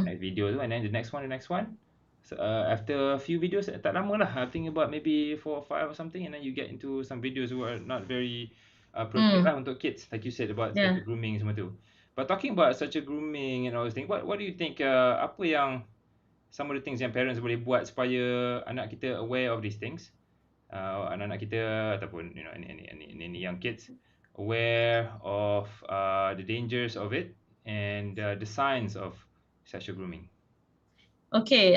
next video tu, and then the next one. So, after a few videos, tak lama lah, I think about maybe 4 or 5 or something, and then you get into some videos who are not very appropriate lah untuk kids, like you said about sexual grooming semua tu. But talking about sexual grooming and all those things, what do you think, apa yang some of the things yang parents boleh buat supaya anak kita aware of these things, anak-anak kita ataupun any young kids aware of the dangers of it and the signs of sexual grooming? Okay,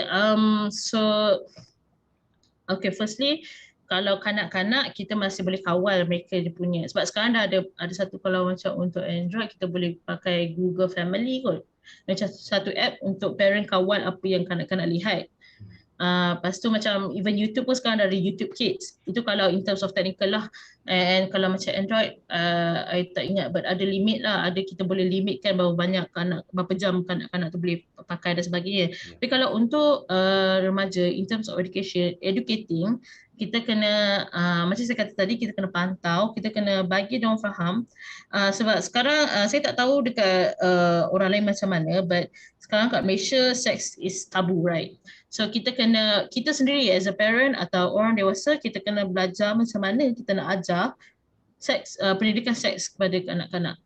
firstly, kalau kanak-kanak kita masih boleh kawal mereka dia punya, sebab sekarang dah ada satu, kalau macam untuk Android kita boleh pakai Google Family kot, macam satu app untuk parent kawal apa yang kanak-kanak lihat. Lepas tu macam even YouTube pun sekarang ada YouTube Kids. Itu kalau in terms of technical lah. And kalau macam Android, I tak ingat, but ada limit lah. Kita boleh limitkan berapa jam kanak-kanak tu boleh pakai dan sebagainya. Tapi kalau untuk remaja, in terms of educating, kita kena, macam saya kata tadi, kita kena pantau, kita kena bagi diorang faham. Sebab sekarang, saya tak tahu dekat orang lain macam mana, but sekarang kat Malaysia, sex is tabu, right? So kita sendiri as a parent atau orang dewasa, kita kena belajar macam mana kita nak ajar pendidikan seks kepada kanak-kanak.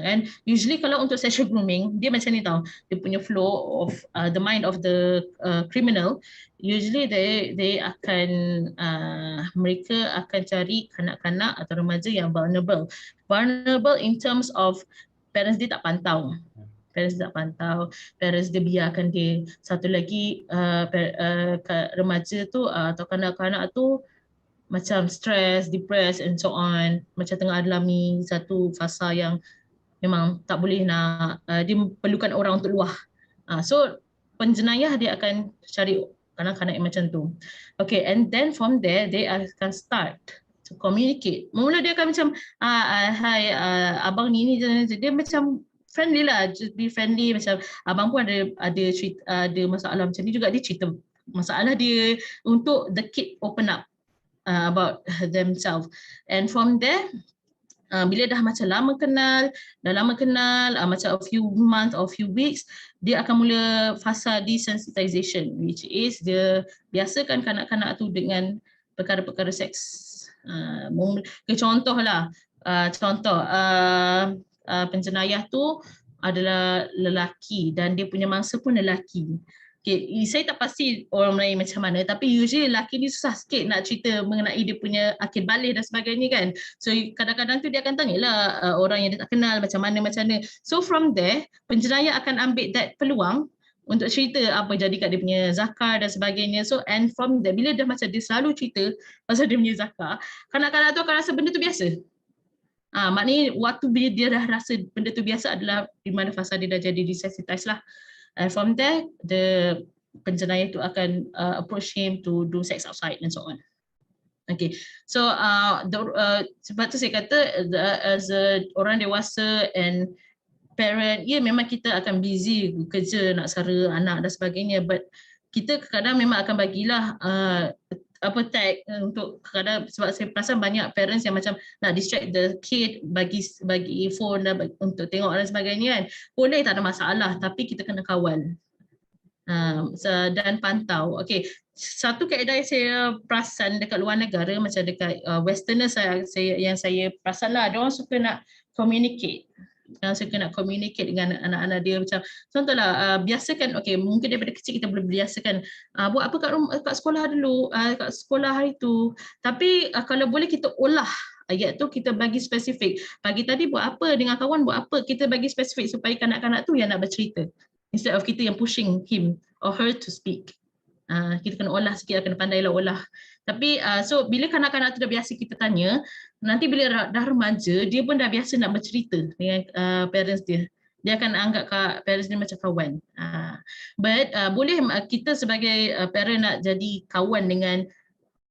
And usually kalau untuk sexual grooming, dia macam ni tau, dia punya flow of the mind of the criminal. Usually mereka akan cari kanak-kanak atau remaja yang vulnerable in terms of parents dia tak pantau. Parents dia biarkan dia. Satu lagi, remaja tu atau kanak-kanak tu macam stress, depressed and so on, macam tengah alami satu fasa yang memang tak boleh nak, dia perlukan orang untuk luah. So penjenayah dia akan cari kanak-kanak yang macam tu. Okay, and then from there they akan start to communicate. Mula dia akan macam, hi, abang ni dia macam friendly lah, just be friendly. Macam abang pun ada masalah macam ni juga, dia cerita masalah dia untuk the kid open up about themselves. And from there, bila dah macam lama kenal, macam a few months or few weeks, dia akan mula fasa desensitization, which is dia biasakan kanak-kanak tu dengan perkara-perkara seks. Contohlah, penjenayah tu adalah lelaki dan dia punya mangsa pun lelaki. Okay, saya tak pasti orang Melayu macam mana, tapi usually lelaki ni susah sikit nak cerita mengenai dia punya akil balik dan sebagainya kan. So kadang-kadang tu dia akan tanyalah orang yang dia tak kenal macam mana. So from there, penjenayah akan ambil that peluang untuk cerita apa jadi kat dia punya zakar dan sebagainya. So and from there, bila dah macam dia selalu cerita pasal dia punya zakar, kanak-kanak tu akan rasa benda tu biasa. Maknanya waktu bila dia dah rasa benda tu biasa adalah di mana fasa dia dah jadi desensitized lah. And from there, the penjenayah itu akan approach him to do sex outside and so on. Okay, so sebab tu saya kata as a orang dewasa and parent, ya memang kita akan busy kerja nak sara anak dan sebagainya, but kita kadang memang akan bagilah tag untuk kadang, sebab saya perasan banyak parents yang macam nak distract the kid, bagi phone dan untuk tengok dan sebagainya kan. Boleh, tak ada masalah, tapi kita kena kawal dan pantau. Okey, satu kaedah yang saya perasan dekat luar negara, macam dekat Westerner, yang saya perasan lah, dia orang suka nak communicate. Yang suka nak communicate dengan anak-anak dia, macam contohlah biasakan, okey, mungkin daripada kecil kita boleh biasakan buat apa kat sekolah dulu, kat sekolah hari tu, tapi kalau boleh kita olah ayat tu, kita bagi spesifik. Pagi tadi buat apa dengan kawan, buat apa, kita bagi spesifik supaya kanak-kanak tu yang nak bercerita, instead of kita yang pushing him or her to speak. Kita kena olah sikit, kena pandailah olah. Tapi so bila kanak-kanak tu dah biasa kita tanya, nanti bila dah remaja, dia pun dah biasa nak bercerita dengan parents dia. Dia akan anggap parents dia macam kawan. But boleh kita sebagai parent nak jadi kawan dengan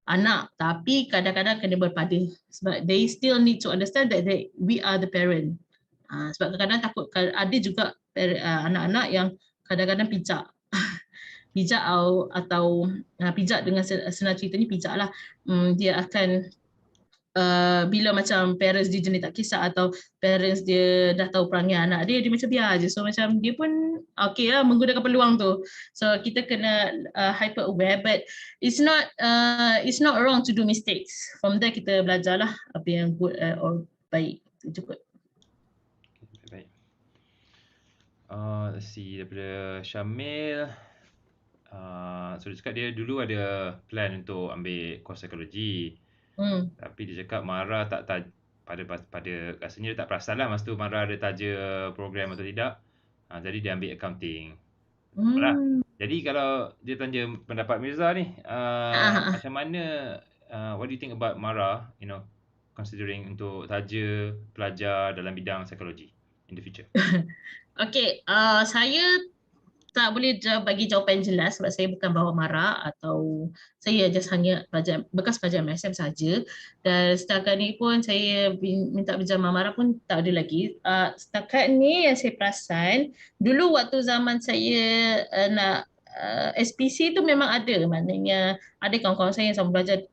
anak, tapi kadang-kadang kena berpada, sebab they still need to understand that we are the parent. Sebab kadang-kadang takut ada juga anak-anak yang kadang-kadang pijak pijak atau pijak dengan senang ceritanya pijak lah. Dia akan bila macam parents dia jenis tak kisah, atau parents dia dah tahu perangai anak dia macam biar je. So macam dia pun okay lah menggunakan peluang tu. So kita kena hyper aware, but it's not wrong to do mistakes. From there kita belajar lah apa yang good or baik. Cukup. Baik. Let's see, daripada Syamil. So dia cakap dia dulu ada plan untuk ambil course psikologi. Tapi dia cakap Mara pada rasanya dia tak perasan lah masa tu Mara ada taja program atau tidak. Jadi dia ambil accounting. Jadi kalau dia tanya pendapat Mirza ni, macam mana, what do you think about Mara, considering untuk taja pelajar dalam bidang psikologi in the future? Okay, saya tak boleh bagi jawapan jelas sebab saya bukan bawa Mara, atau saya hanya bekas pelajar MSM saja, dan setakat ni pun saya minta berjamaah Mara pun tak ada lagi. Setakat ni yang saya perasan, dulu waktu zaman saya nak SPC tu memang ada, maknanya ada kawan-kawan saya yang sama belajar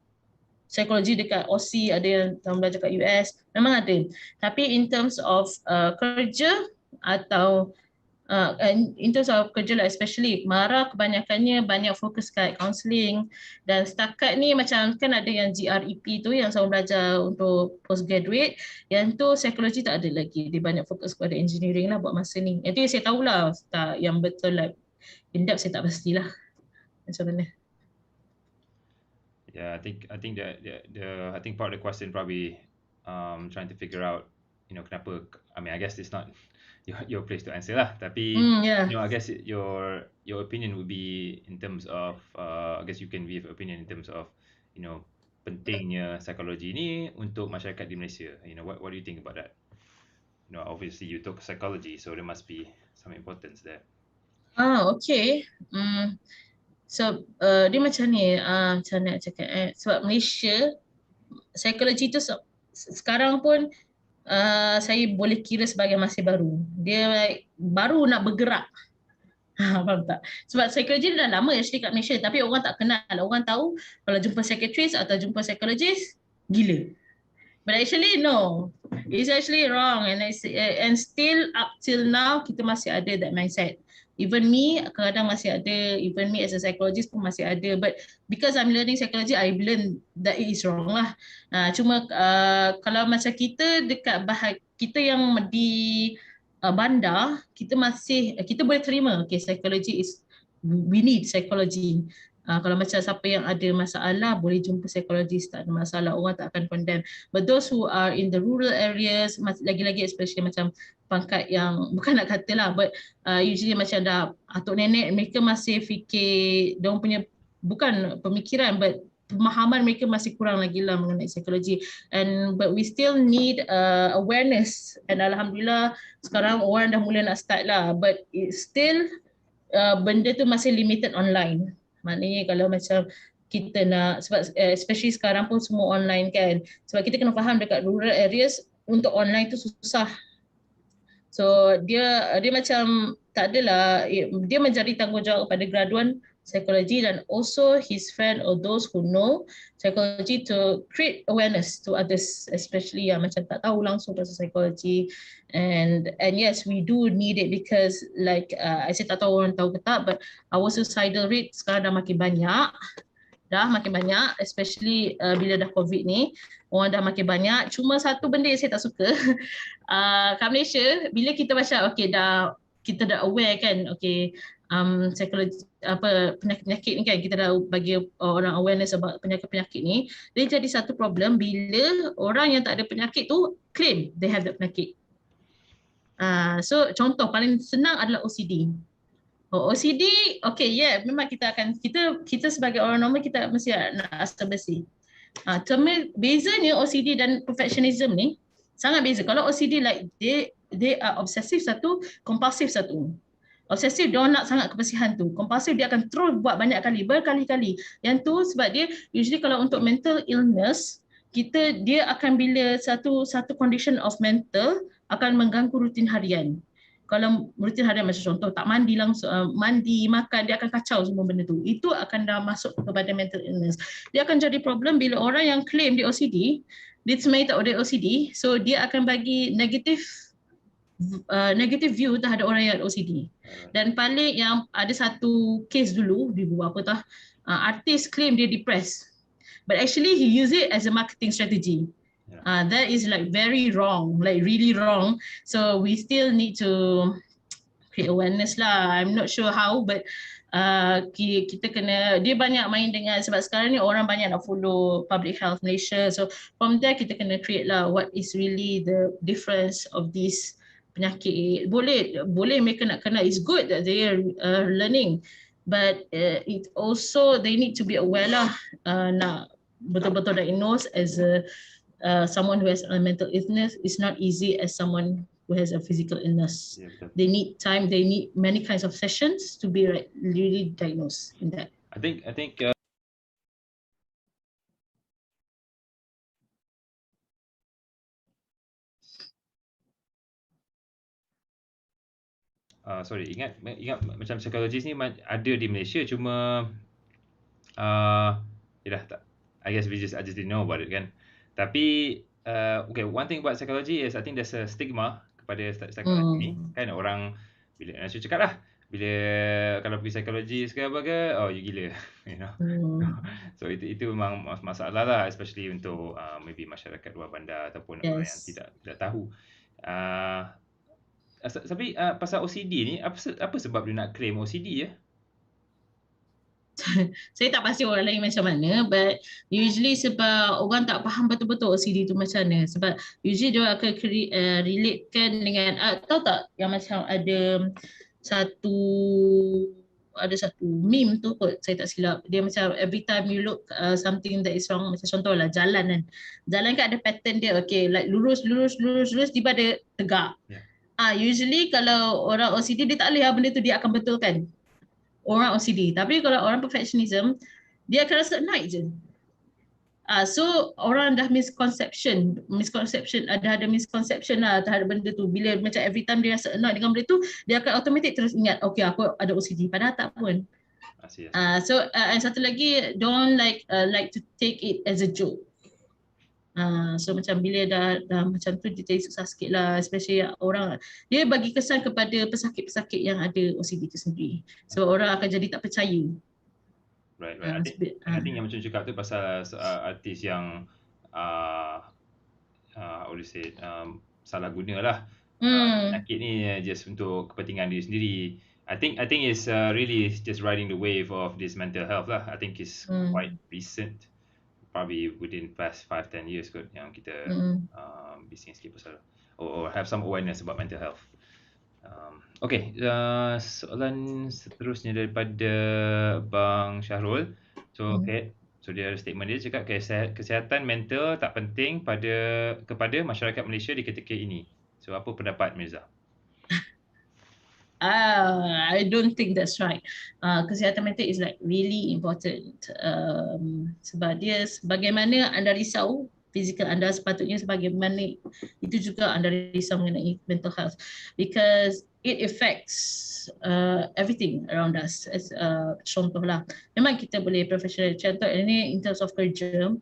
psikologi dekat OC, ada yang sama belajar kat US, memang ada. Tapi in terms of kerja atau in terms of kerja lah, especially Mara kebanyakannya banyak fokus kat counselling, dan setakat ni macam kan ada yang GREP tu yang sama belajar untuk postgraduate, yang tu psikologi tak ada lagi, dia banyak fokus kepada engineering lah buat masa ni. Itu yang saya tahulah, yang betul lah in depth saya tak pastilah macam mana. Yeah, I think I think part of the question probably trying to figure out, kenapa. I mean, I guess it's not your place to answer lah. Tapi I guess your opinion would be in terms of I guess you can give opinion in terms of pentingnya psikologi ni untuk masyarakat di Malaysia. What do you think about that? Obviously you took psychology, so there must be some importance there. Okay. So dia macam ni, macam nak cakap sebab Malaysia psikologi tu sekarang pun saya boleh kira sebagai masih baru. Dia baru nak bergerak. Faham tak? Sebab psikologi dah lama actually kat Malaysia, tapi orang tak kenal. Orang tahu kalau jumpa psychiatrist atau jumpa psychologist, gila. But actually no, it's actually wrong, and still up till now kita masih ada that mindset. Even me kadang masih ada, even me as a psychologist pun masih ada, but because I'm learning psychology, I learn that it is wrong lah. Cuma kalau macam kita dekat kita yang di bandar, kita boleh terima, okay, psychology is, we need psychology. Kalau macam siapa yang ada masalah boleh jumpa psikologis, tak ada masalah, orang tak akan condemn. But those who are in the rural areas, lagi-lagi especially macam pangkat yang bukan nak kata lah, but usually macam dah atuk nenek, mereka masih fikir, diorang punya bukan pemikiran, but pemahaman mereka masih kurang lagi lah mengenai psikologi. But we still need awareness, and alhamdulillah sekarang orang dah mula nak start lah, but it's still benda tu masih limited online. Maknanya kalau macam kita nak, sebab especially sekarang pun semua online kan, sebab kita kena faham dekat rural areas untuk online tu susah. So dia macam tak adalah, dia menjadi tanggungjawab kepada graduan psikologi dan also his friend or those who know psychology to create awareness to others, especially yang macam tak tahu langsung pasal psikologi. And yes, we do need it because like I say, tak tahu orang tahu ke tak, but our suicidal rate sekarang dah makin banyak, especially bila dah COVID ni, orang dah makin banyak. Cuma satu benda yang saya tak suka, kat Malaysia, bila kita macam kita dah aware kan, psikologi penyakit-penyakit ni kan, kita dah bagi orang awareness about penyakit-penyakit ni, dia jadi satu problem bila orang yang tak ada penyakit tu claim they have that penyakit. So contoh paling senang adalah OCD. OCD, memang kita sebagai orang normal kita mesti nak asam bersih. Bezanya OCD dan perfectionism ni sangat beza. Kalau OCD like they are obsessive satu, kompulsif satu. Obsesif dia nak sangat kebersihan tu. Kompulsif dia akan terus buat banyak kali, berkali-kali. Yang tu sebab dia usually kalau untuk mental illness, dia akan bila satu condition of mental akan mengganggu rutin harian. Kalau rutin harian macam contoh tak mandi langsung, mandi, makan, dia akan kacau semua benda tu. Itu akan dah masuk kepada mental illness. Dia akan jadi problem bila orang yang claim dia OCD, dia sebenarnya tak ada OCD, so dia akan bagi negative view terhadap orang yang ada OCD. Dan paling yang ada satu case dulu, artis claim dia depressed, but actually he use it as a marketing strategy. That is like very wrong, like really wrong. So we still need to create awareness lah. I'm not sure how, but kita kena, dia banyak main dengan, sebab sekarang ni orang banyak nak follow Public Health Malaysia. So from there kita kena create lah what is really the difference of this penyakit. Boleh mereka nak kena, it's good that they are learning, but it also they need to be aware lah, nak betul-betul diagnose as a someone who has a mental illness is not easy as someone who has a physical illness. Yeah, they need time, they need many kinds of sessions to be really diagnosed in that. I think sorry, ingat macam psikologis ni ada di Malaysia, cuma tak, I guess I just didn't know about it kan. Tapi one thing about psychology is I think there's a stigma kepada psikologi ni kan. Orang bila nak cakap lah, bila kalau pergi psikologi apa ke, oh you gila, you know. So itu memang masalah lah, especially untuk maybe masyarakat luar bandar ataupun orang yang tidak tahu. Tapi pasal OCD ni, apa sebab dia nak claim OCD ya? Saya tak pasti orang lain macam mana, but usually sebab orang tak faham betul-betul OCD tu macam mana. Sebab usually dia akan relatekan dengan, tahu tak yang macam ada satu meme tu kot, saya tak silap. Dia macam every time you look something that is wrong, macam contoh lah jalan kan. Jalan kan ada pattern dia, like lurus, tiba dia tegak. Usually kalau orang OCD dia tak boleh benda tu dia akan betulkan. Orang OCD. Tapi kalau orang perfectionism, dia akan rasa annoyed je. So orang dah misconception ada misconception lah terhadap benda tu. Bila macam every time dia rasa annoyed dengan benda tu, dia akan automatic terus ingat, okay aku ada OCD, padahal tak pun. So and satu lagi, don't like to take it as a joke. So macam bila dah macam tu, dia jadi susah sikit lah, especially orang, dia bagi kesan kepada pesakit-pesakit yang ada OCD tu sendiri. So orang akan jadi tak percaya. Right. I think yang macam cakap tu pasal artis yang how to say, salah guna lah penyakit ni just untuk kepentingan diri sendiri. I think it's really just riding the wave of this mental health lah. I think it's quite recent, probably within past 5-10 years kot, yang kita bising sikit pasal or have some awareness about mental health. Okay, soalan seterusnya daripada Bang Syahrul. So dia ada statement dia cakap kesihatan mental tak penting kepada masyarakat Malaysia di ketika ini. So apa pendapat Mirza? I don't think that's right. Kesihatan mental is like really important. Sebab dia, bagaimana anda risau fizikal anda, sepatutnya sebagaimana itu juga anda risau mengenai mental health, because it affects everything around us. As contohlah, memang kita boleh professional, contoh ini in terms of kerja.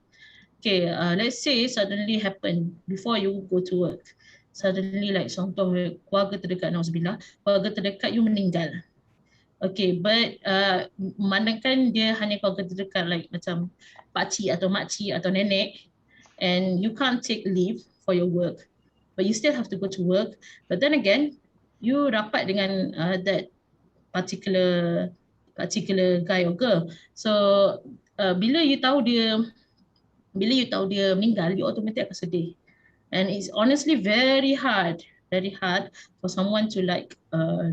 Okay, let's say suddenly happen before you go to work, suddenly like contoh keluarga terdekat, nauzubillah, keluarga terdekat you meninggal. Okay, but memandangkan dia hanya keluarga terdekat, like macam pakcik atau makcik atau nenek, and you can't take leave for your work, but you still have to go to work. But then again, you rapat dengan that particular guy or girl. So bila you tahu dia meninggal, you automatically akan sedih. And it's honestly very hard for someone to like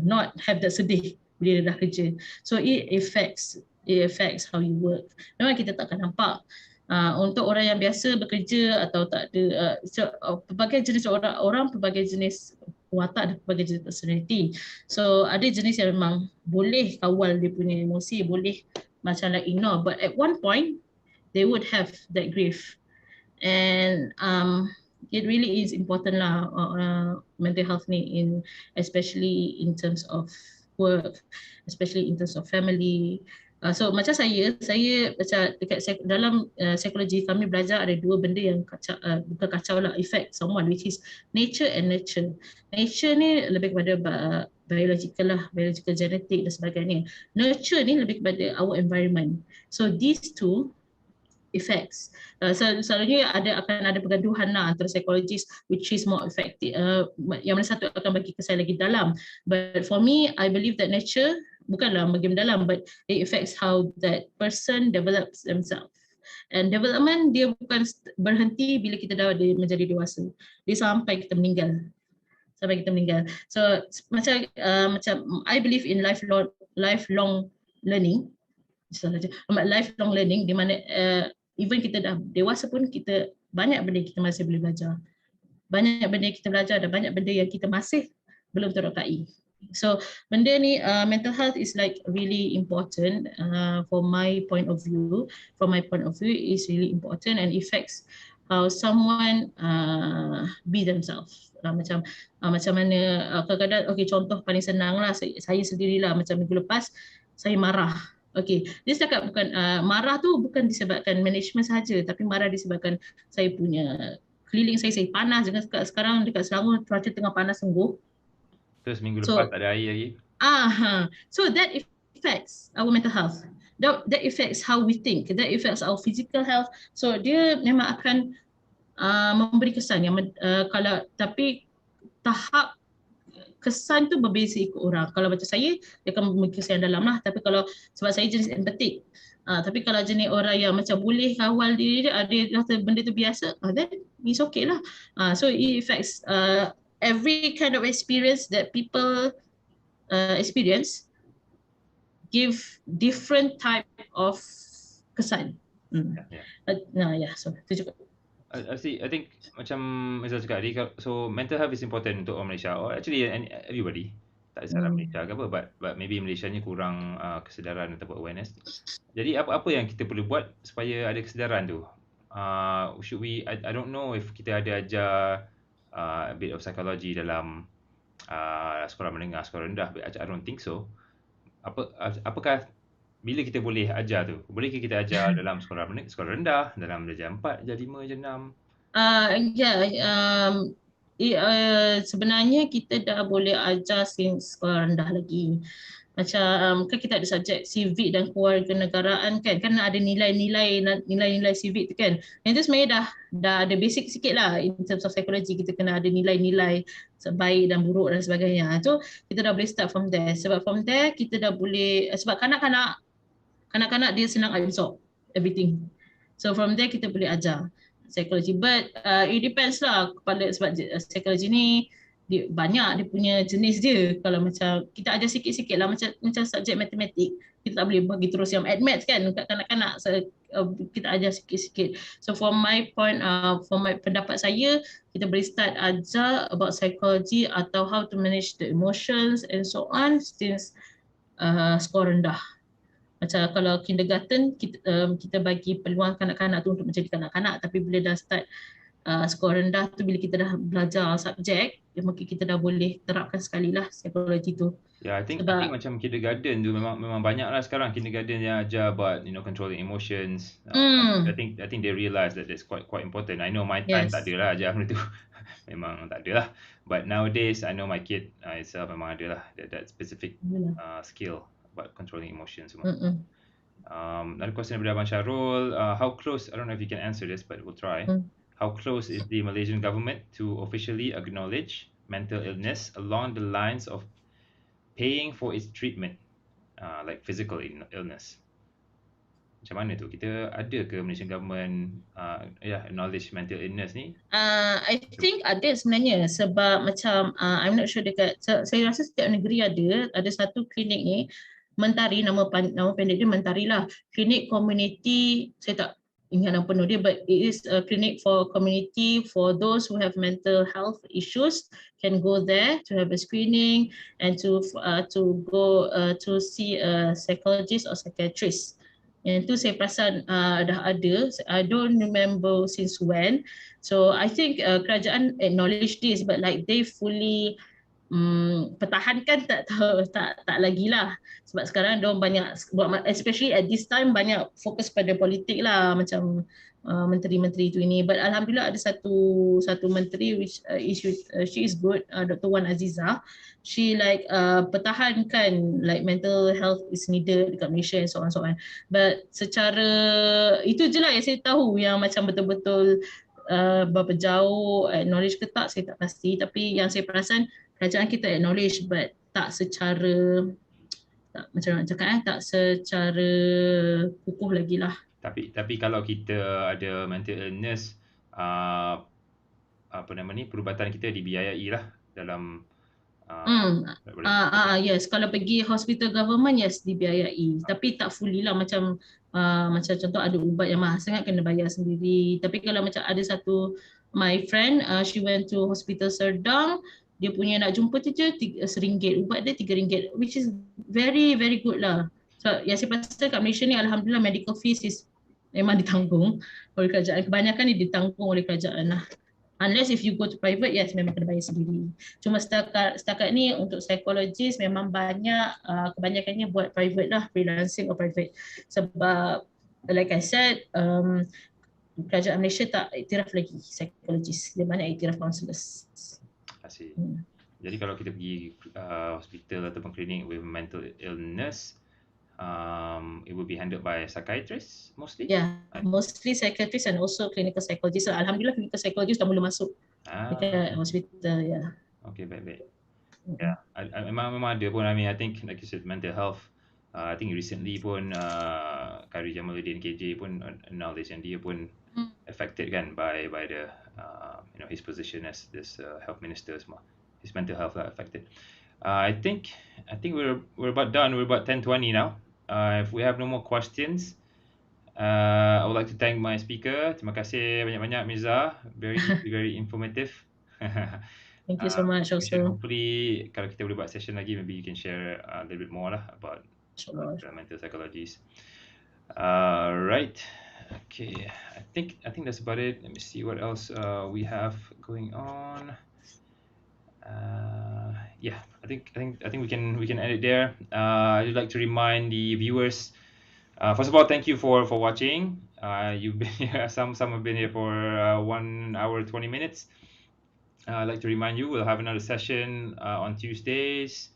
not have that sedih bila dia dah kerja. So it affects how you work. Memang kita takkan nampak. Untuk orang yang biasa bekerja atau tak ada pelbagai jenis orang pelbagai jenis watak dan pelbagai jenis personality. So ada jenis yang memang boleh kawal dia punya emosi, boleh macam like ignore, but at one point they would have that grief. And it really is important lah, mental health ni, especially in terms of work, especially in terms of family. So macam saya macam dekat dalam psikologi kami belajar ada dua benda yang bukan kacau lah, affect someone, which is nature and nurture. Nature ni lebih kepada biological lah, biological, genetic dan sebagainya. Nurture ni lebih kepada our environment. So these two effects. Selalunya akan ada pergaduhan lah antara psychologist which is more effective, yang mana satu akan bagi kesan lagi dalam. But for me, I believe that nature bukanlah bagi mendalam, but it affects how that person develops themselves. And development dia bukan berhenti bila kita dah menjadi dewasa, dia sampai kita meninggal. So macam I believe in lifelong learning. Lifelong learning di mana even kita dah dewasa pun kita banyak benda kita masih boleh belajar. Banyak benda kita belajar dan banyak benda yang kita masih belum terokai. So benda ni mental health is like really important for my point of view. From my point of view is really important and affects how someone be themselves. Macam mana kadang-kadang, okay, contoh paling senang lah, saya sendirilah macam minggu lepas saya marah. Okay, dia cakap bukan marah tu bukan disebabkan management sahaja, tapi marah disebabkan saya punya keliling saya panas. Dengan sekarang dekat Selangor cuaca tengah panas sungguh. Terus minggu lepas tak ada air lagi. So that affects our mental health. That affects how we think. That affects our physical health. So dia memang akan memberi kesan yang tapi tahap kesan tu berbeza ikut orang. Kalau macam saya, dia akan memberi kesan dalam lah. Tapi kalau sebab saya jenis empatik. Tapi kalau jenis orang yang macam boleh kawal diri dia, dia rasa benda tu biasa, then it's okay lah. So it affects every kind of experience that people experience, give different type of kesan. So itu cukup. I think macam Mirza cakap tadi, so mental health is important untuk orang Malaysia, or actually everybody, tak salah Malaysia ke apa, but maybe Malaysia ni kurang kesedaran ataupun awareness. Jadi apa yang kita perlu buat supaya ada kesedaran tu? Should we, I don't know if kita ada ajar a bit of psychology dalam sekolah menengah, sekolah rendah, but I don't think so. Apakah bila kita boleh ajar tu? Bolehkah kita ajar dalam sekolah rendah, dalam darjah 4, darjah 5, darjah 6? Sebenarnya kita dah boleh ajar since sekolah rendah lagi. Macam kan kita ada subjek civic dan kewarganegaraan kan ada nilai-nilai civic tu kan. Yang tu sebenarnya dah ada basic sikit lah in terms of psychology. Kita kena ada nilai-nilai baik dan buruk dan sebagainya. So kita dah boleh start from there. Sebab from there kita dah boleh, sebab kanak-kanak dia senang absorb everything. So from there kita boleh ajar psikologi. But it depends lah sebab psikologi ni banyak dia punya jenis dia. Kalau macam kita ajar sikit-sikit lah, macam subjek matematik, kita tak boleh bagi terus yang maths kan kat kanak-kanak. So, kita ajar sikit-sikit. So from my pendapat saya, kita boleh start ajar about psychology atau how to manage the emotions and so on since sekolah rendah. Macam kalau kindergarten, kita bagi peluang kanak-kanak tu untuk menjadi kanak-kanak, tapi bila dah start skor rendah tu, bila kita dah belajar subjek, mungkin kita dah boleh terapkan sekali lah psikologi tu. Yeah, I think Sebab macam kindergarten tu memang banyak lah sekarang kindergarten yang ajar about controlling emotions. I think they realise that that's quite important. I know my time tak yes, ada lah ajar benda tu. Memang tak ada lah. But nowadays I know my kid itself memang ada lah that specific skill about controlling emotions semua. Another question daripada Abang Syarul. How close, I don't know if you can answer this, but we'll try. How close is the Malaysian government to officially acknowledge mental illness along the lines of paying for its treatment, like physical illness? Macam mana tu? Kita ada ke Malaysian government acknowledge mental illness ni? I think ada sebenarnya, sebab macam I'm not sure dekat, saya rasa setiap negeri ada satu klinik ni, Mentari, nama pendek dia Mentari lah, klinik community, saya tak ingat nama penuh dia, but it is a clinic for community, for those who have mental health issues can go there to have a screening and to go to see a psychologist or psychiatrist. Yang tu saya perasan dah ada. I don't remember since when. So I think kerajaan acknowledge this, but like they fully pertahankan tak lagi lah. Sebab sekarang dia banyak buat, especially at this time, banyak fokus pada politik lah, macam menteri-menteri tu ini. But alhamdulillah ada satu menteri which she is good, Dr. Wan Aziza. She like pertahankan like mental health is needed dekat Malaysia and so on. But secara itu je lah yang saya tahu, yang macam betul-betul berapa jauh acknowledge ke tak saya tak pasti, tapi yang saya perasan kerajaan kita acknowledge, but tak secara, macam nak cakap tak secara kukuh lagi lah. Tapi kalau kita ada mental illness, apa nama ni, perubatan kita dibiayai lah dalam yes, kalau pergi hospital government, yes, dibiayai, tapi tak fully lah, macam contoh ada ubat yang mahal sangat kena bayar sendiri. Tapi kalau macam ada satu my friend, she went to hospital Serdang, dia punya nak jumpa tu je RM1, ubat dia RM3, which is very very good lah. So yang saya pasal kat Malaysia ni, alhamdulillah medical fees is memang ditanggung oleh kerajaan, kebanyakan ni ditanggung oleh kerajaan lah. Unless if you go to private, yes, memang kena bayar sendiri. Cuma setakat ni untuk psychologist memang banyak, kebanyakannya buat private lah, freelancing or private. Sebab like I said, kerajaan Malaysia tak iktiraf lagi psychologist, dia banyak iktiraf counsellors. Asyik. Jadi kalau kita pergi hospital ataupun klinik with mental illness, it will be handled by psychiatrists mostly? Yeah, mostly psychiatrists and also clinical psychologist. So, alhamdulillah clinical psychologist dah mula masuk dekat hospital, ya. Okay, baik-baik. Yeah, memang ada pun. I mean, I think like you said, mental health. I think recently pun Khairi Jamaluddin KJ pun acknowledge yang dia pun affected kan by the his position as this health minister semua. His mental health affected. I think we're about done. We're about 10:20 now. If we have no more questions, I would like to thank my speaker. Terima kasih banyak-banyak Mirza. Very informative. Thank you so much also. Hopefully kalau kita boleh buat session lagi, maybe you can share a little bit more lah about developmental psychologies. Right. Okay. I think that's about it. Let me see what else we have going on. Yeah, I think we can end it there. I'd like to remind the viewers. First of all, thank you for watching. You've been here. Some have been here for 1 hour 20 minutes. I'd like to remind you, we'll have another session on Tuesdays.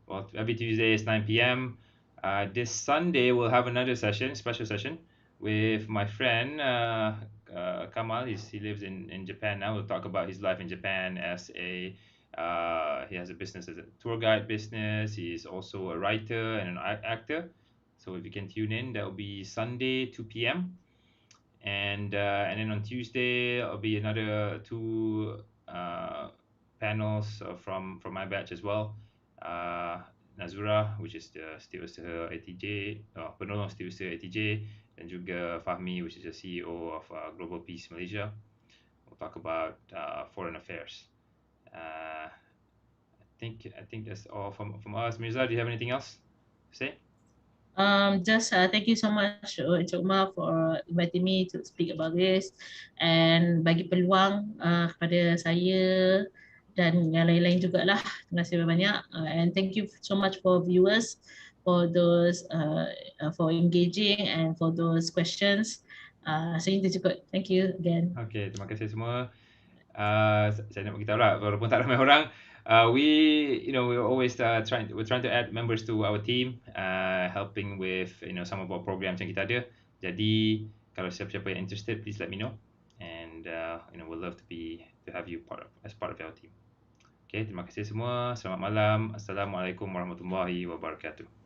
Well, every Tuesday is 9 p.m. This Sunday we'll have another session, special session, with my friend Kamal. He lives in Japan now. We'll talk about his life in Japan as he has a business as a tour guide business. He's also a writer and an actor. So if you can tune in, that will be Sunday 2 p.m. And then on Tuesday it'll be another two panels from my batch as well. Nazura, which is the Setiausaha ATJ, penolong Setiausaha ATJ, dan juga Fahmi, which is the CEO of Global Peace Malaysia. We'll talk about foreign affairs. I think that's all from us. Mirza, do you have anything else to say? Just thank you so much, Encik Umar, for inviting me to speak about this and bagi peluang kepada saya dan yang lain-lain jugalah. Terima kasih banyak and thank you so much for viewers for those for engaging and for those questions. Saya itu cukup. Thank you again. Okay, terima kasih semua. Saya nak beritahu lah, walaupun tak ramai orang, we're always we're trying to add members to our team, helping with some of our programs yang kita ada. Jadi kalau siapa-siapa yang interested, please let me know, and we'll love to have you as part of our team. Okay, terima kasih semua. Selamat malam. Assalamualaikum warahmatullahi wabarakatuh.